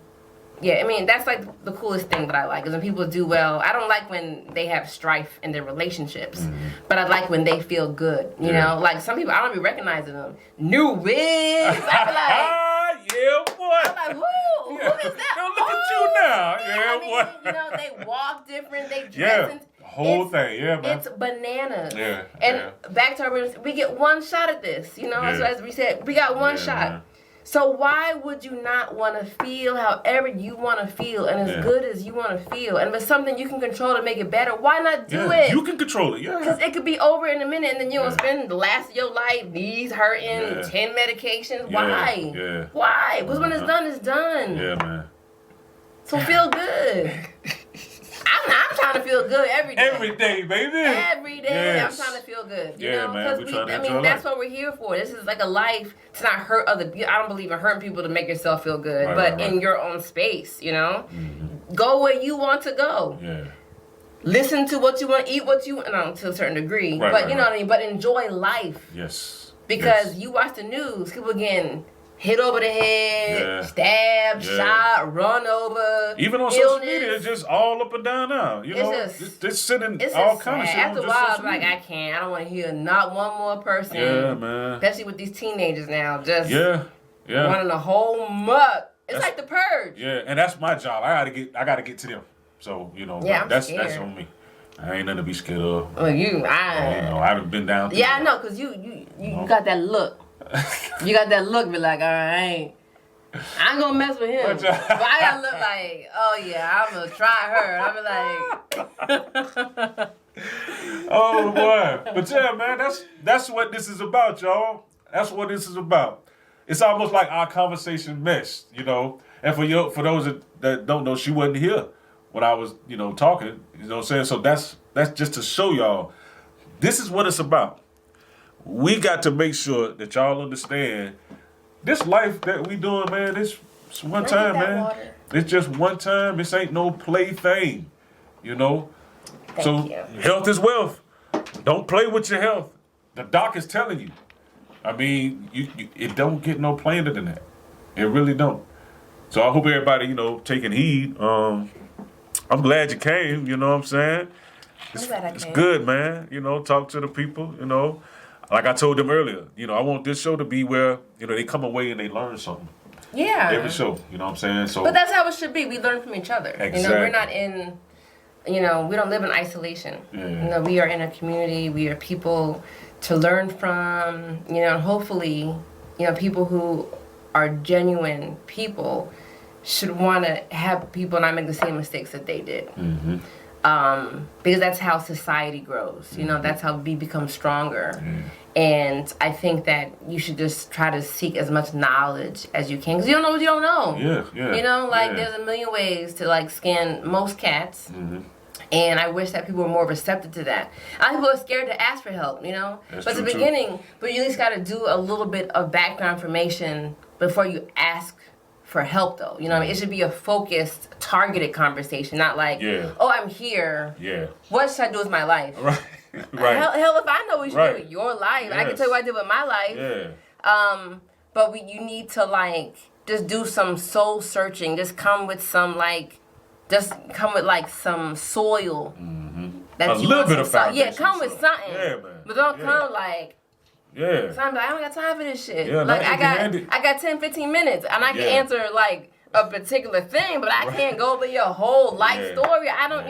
Yeah, that's the coolest thing that I like is when people do well. I don't like when they have strife in their relationships, but I like when they feel good. You know, like some people I don't be recognizing them. New wigs. I be like, yeah, boy. I'm like, who? Yeah. Who is that? Don't look at you now. Yeah, boy. They walk different. They dress. The whole thing, man. It's bananas. Yeah. And back to our, we get one shot at this. So as we said, we got one shot. Man. So why would you not want to feel however you want to feel and as good as you want to feel? And if it's something you can control to make it better, why not do it? You can control it, Because it could be over in a minute and then you'll spend the last of your life, knees hurting, 10 medications. Why? Yeah. Why? Because when it's done, it's done. Yeah, man. So feel good. I'm trying to feel good every day. Every day, baby. Every day, I'm trying to feel good. You know, because that's what we're here for. This is like a life to not hurt other people. I don't believe in hurting people to make yourself feel good, but in your own space. Go where you want to go. Yeah. Listen to what you want, eat what you want, to a certain degree. But you know what I mean. But enjoy life. Yes. Because you watch the news, people getting hit over the head, stabbed, shot, run over. Even on social media, it's just all up and down now. It's sending all kinds of shit. After a while, I was like, I don't want to hear not one more person. Yeah, man. Especially with these teenagers now, just running the whole muck. It's like the purge. Yeah, and that's my job. I gotta get to them. So that's on me. I ain't nothing to be scared of. Well, I've been down. Yeah, I know, cause you got that look. You got that look, be like, all right, I ain't gonna mess with him. But I gotta look like, oh yeah, I'm gonna try her. I'm like, oh boy. But yeah, man, that's what this is about, y'all. That's what this is about. It's almost like our conversation meshed, And for those that don't know, she wasn't here when I was, talking. You know what I'm saying? So that's just to show y'all, this is what it's about. We got to make sure that y'all understand this life that we doing, man. It's one time, man. Water. It's just one time. This ain't no play thing, Thank you. Health is wealth. Don't play with your health. The doc is telling you. I mean, it don't get no plainer than that. It really don't. So I hope everybody, taking heed. I'm glad you came. You know what I'm saying? I'm glad I came. It's good, man. Talk to the people. Like I told them earlier. I want this show to be where they come away and they learn something. Yeah. Every show. You know what I'm saying? So. But that's how it should be. We learn from each other. Exactly. We're not in. We don't live in isolation. Yeah. We are in a community. We are people to learn from. Hopefully, people who are genuine people should want to have people not make the same mistakes that they did. Mm-hmm. Because that's how society grows. That's how we become stronger. Mm. And I think that you should just try to seek as much knowledge as you can. Because you don't know what you don't know. Yeah. There's a million ways to, scan most cats. Mm-hmm. And I wish that people were more receptive to that. A lot of people are scared to ask for help, That's But at the true, beginning, but you at least got to do a little bit of background information before you ask for help, though. It should be a focused, targeted conversation, not like, oh, I'm here. Yeah. What should I do with my life? Right. Right. Hell, if I know what you should do with your life, I can tell you what I did with my life. Yeah. But you need to, just do some soul searching. Just come with some, some soil. Mm-hmm. That a little bit of foundation. Yeah, come with something. Yeah, man. But don't come Yeah. So I'm I don't got time for this shit. Yeah, I got 10, 15 minutes and I can answer a particular thing, but I can't go over your whole life story. I don't,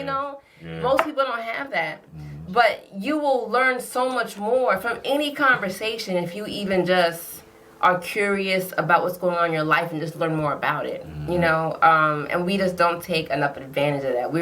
most people don't have that. Mm-hmm. But you will learn so much more from any conversation if you even just are curious about what's going on in your life and just learn more about it, and we just don't take enough advantage of that.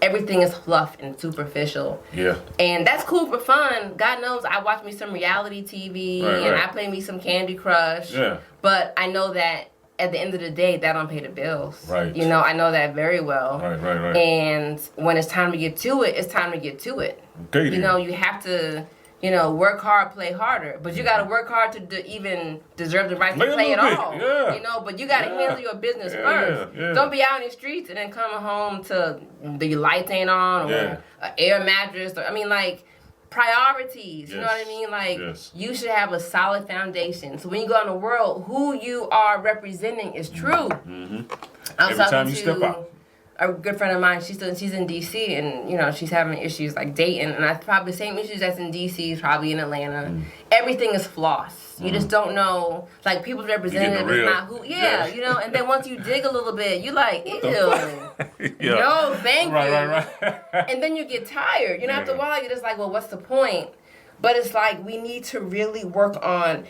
Everything is fluff and superficial. Yeah. And that's cool for fun. God knows I watch me some reality TV and I play me some Candy Crush. Yeah. But I know that at the end of the day, that don't pay the bills. Right. I know that very well. Right. And when it's time to get to it, it's time to get to it. Okay, you have to... work hard, play harder. But you got to work hard to even deserve the right to play at all. Yeah. But you got to handle your business first. Yeah. Don't be out in the streets and then coming home to the lights ain't on or an air mattress. Priorities. You know what I mean? You should have a solid foundation. So when you go in the world, who you are representing is true. Mm-hmm. Every time you step out. A good friend of mine, she's in D.C. and she's having issues dating, and that's probably the same issues that's in D.C. is probably in Atlanta. Everything is floss. You just don't know, people's representative is not who. And then once you dig a little bit, you ew. No, thank you. Right. And then you get tired. After a while, you're just well, what's the point? But it's we need to really work on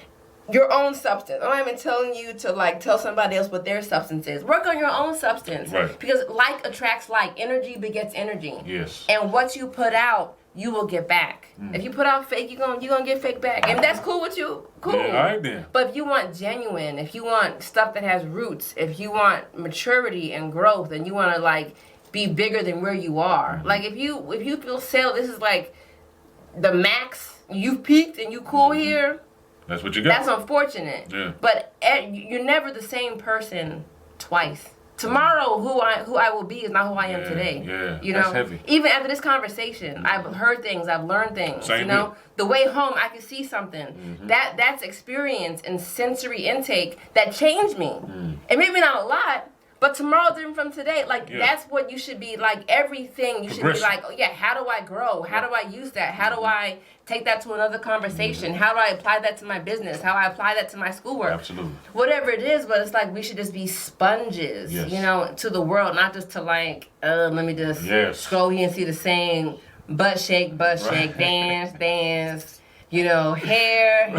your own substance. I'm not even telling you to tell somebody else what their substance is. Work on your own substance. Right. Because like attracts like. Energy begets energy. Yes. And what you put out, you will get back. If you put out fake, you're gonna get fake back. And that's cool with you. Cool. Yeah, all right then. But if you want genuine, if you want stuff that has roots, if you want maturity and growth, and you want to be bigger than where you are. If you feel this is the max, you've peaked and you cool here. That's what you got. That's unfortunate. Yeah. But you're never the same person twice. Tomorrow, who I will be is not who I am today. Yeah. That's heavy. Even after this conversation, I've heard things, I've learned things. Same here. The way home, I could see something. Mm-hmm. That's experience and sensory intake that changed me. And maybe not a lot, but tomorrow different from today. That's what you should be everything. You should be how do I grow? How do I use that? How do I take that to another conversation? How do I apply that to my business? How do I apply that to my schoolwork? Absolutely. Whatever it is, but it's we should just be sponges, to the world, not just to let me just scroll here and see the same butt shake, dance, hair,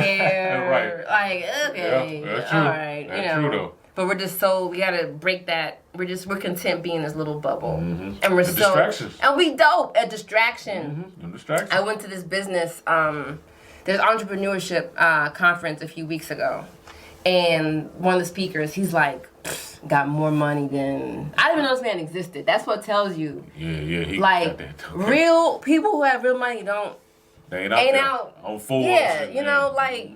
right. Okay, that's true. all right, that's true though. But we're just we gotta break that. We're content being in this little bubble, and we're distractions. and we dope at distraction. Distractions. I went to this business, there's entrepreneurship conference a few weeks ago, and one of the speakers, he's got more money than I didn't even know this man existed. That's what tells you. Yeah. He like real people who have real money they ain't out on Forbes. Yeah, you know, like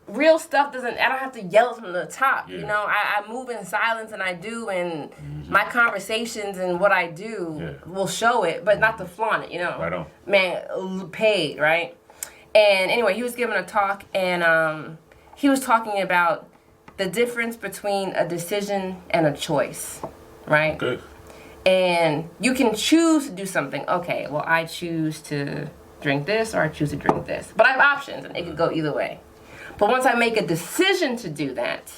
real stuff doesn't. I don't have to yell it from the top. Yeah. You know, I move in silence, and I do, and my conversations and what I do will show it, but not to flaunt it. You know, right on. Man, paid, right? And anyway, he was giving a talk, and he was talking about the difference between a decision and a choice, right? Good. And you can choose to do something. Okay, well, I choose to drink this, or I choose to drink this. But I have options, and it could go either way. But once I make a decision to do that,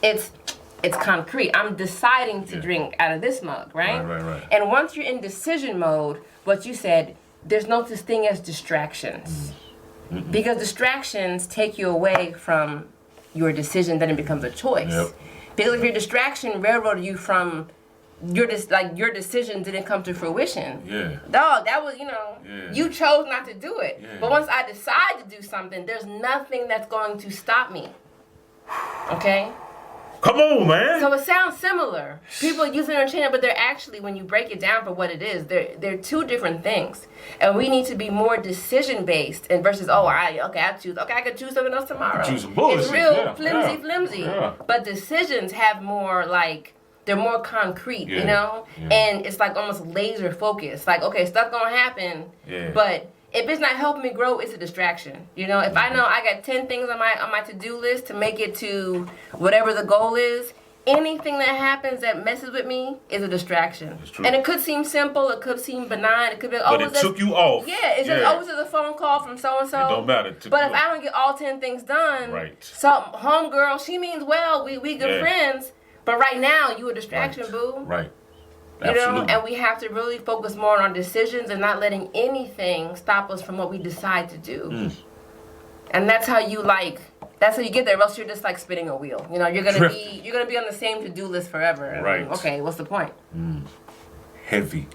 it's concrete. I'm deciding to drink out of this mug, right? Right. And once you're in decision mode, what you said, there's no such thing as distractions. Because distractions take you away from your decision, then it becomes a choice. Yep. Because if your distraction railroaded you from your decision didn't come to fruition. Yeah. Dog, that was, you chose not to do it. Yeah. But once I decide to do something, there's nothing that's going to stop me. Okay? Come on, man. So it sounds similar. People use it interchangeably, but they're actually, when you break it down for what it is, they're two different things. And we need to be more decision-based and versus, I could choose something else tomorrow. Choose some bullshit. It's real flimsy. Yeah. But decisions have more, they're more concrete, you know? Yeah. And it's almost laser focused. Okay, stuff gonna happen, but if it's not helping me grow, it's a distraction. You know, if I know I got 10 things on my to-do list to make it to whatever the goal is, anything that happens that messes with me is a distraction. And it could seem simple, it could seem benign, it could be, but it took you off. Yeah, it's just, a phone call from so-and-so. It don't matter. But if I don't get all 10 things done, so homegirl, she means well, we good friends, but right now, you a distraction, boo. Right. Absolutely. You know, and we have to really focus more on our decisions and not letting anything stop us from what we decide to do. And that's how you get there. Or else you're just spinning a wheel. You know, you're gonna be on the same to-do list forever. Right. Okay, what's the point? Heavy.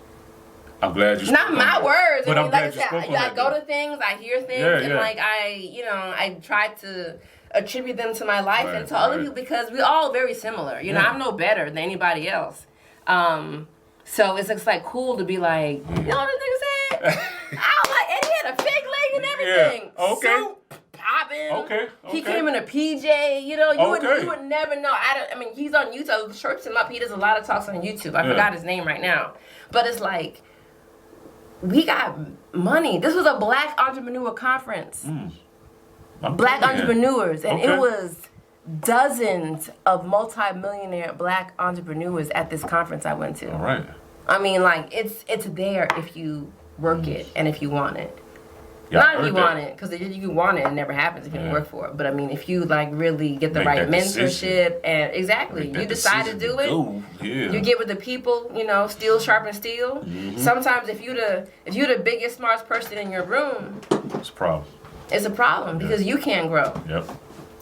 I'm glad you. Not my words. But I'm glad you spoke on that. I go to things, I hear things, and I try to attribute them to my life and to other people because we're all very similar. You know, I'm no better than anybody else. So it's just cool to be like, you know what this nigga said? And he had a fake leg and everything. Yeah. Okay. Soup popping. Okay. He came in a PJ. You know, you would never know. I mean, he's on YouTube. Search him up. He does a lot of talks on YouTube. I forgot his name right now. But it's we got money. This was a Black entrepreneur conference. Black entrepreneurs. And it was dozens of multi-millionaire Black entrepreneurs at this conference I went to. All right. I mean, it's there if you work it and if you want it. Yeah, not if you want it, because if you want it, it never happens if you don't work for it. But I mean, if you really get the right mentorship and you decide to do it, you get with the people, steel sharpen steel. Sometimes if you're the biggest, smartest person in your room, it's a problem. It's a problem because you can't grow. Yep.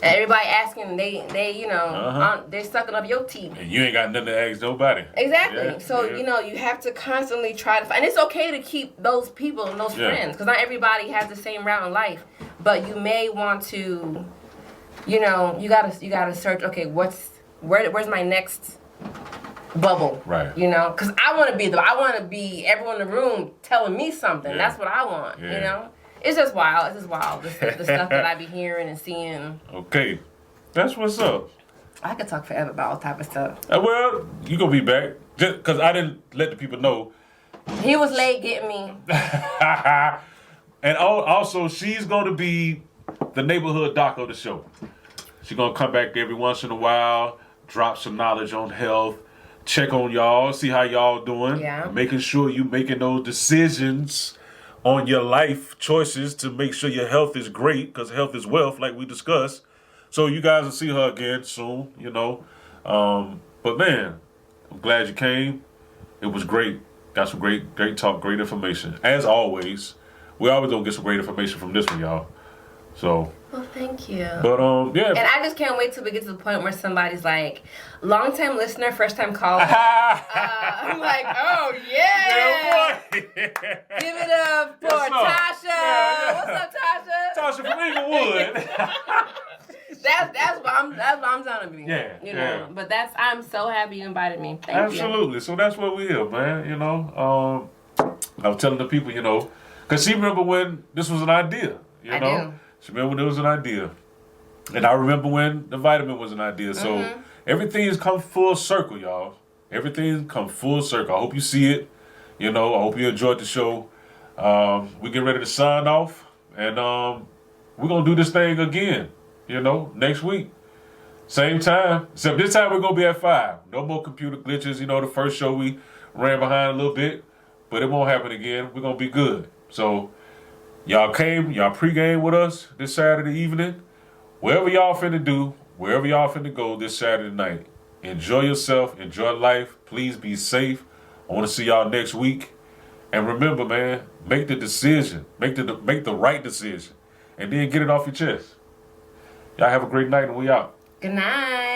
And everybody asking, they're sucking up your teeth. And you ain't got nothing to ask nobody. Exactly. Yeah, so, you have to constantly try to find. And it's okay to keep those people and those friends. Because not everybody has the same route in life. But you may want to, you gotta search, okay, where's my next bubble? Right. Because I want to be everyone in the room telling me something. Yeah. That's what I want, It's just wild. The stuff that I be hearing and seeing. Okay. That's what's up. I could talk forever about all type of stuff. Well, you going to be back. Just because I didn't let the people know. He was late getting me. And also, she's going to be the neighborhood doc of the show. She's going to come back every once in a while, drop some knowledge on health, check on y'all, see how y'all doing. Yeah. Making sure you making those decisions on your life choices to make sure your health is great, because health is wealth, like we discussed. So you guys will see her again soon, But man, I'm glad you came. It was great. Got some great talk, great information. As always, we always gonna get some great information from this one, y'all. So. Well, thank you. But yeah. And I just can't wait till we get to the point where somebody's like, long-time listener, first-time caller. I'm like, oh yeah. Give it up for Tasha. What's up, Tasha? Tasha from Inglewood. That's what I'm trying to be. Yeah, you know. But I'm so happy you invited me. Thank you. Absolutely. So that's what we here, man. You know, I was telling the people, you know, because she remember when this was an idea. You know, I do. She remember when it was an idea, and I remember when the vitamin was an idea. So everything's come full circle, y'all. Everything's come full circle. I hope you see it. You know, I hope you enjoyed the show. We get ready to sign off, and we're gonna do this thing again. You know, next week, same time. Except this time we're gonna be at 5. No more computer glitches. You know, the first show we ran behind a little bit, but it won't happen again. We're gonna be good. So y'all pregame with us this Saturday evening. Wherever y'all finna do, wherever y'all finna go this Saturday night. Enjoy yourself, enjoy life. Please be safe. I want to see y'all next week. And remember, man, make the decision. Make the right decision. And then get it off your chest. Y'all have a great night and we out. Good night.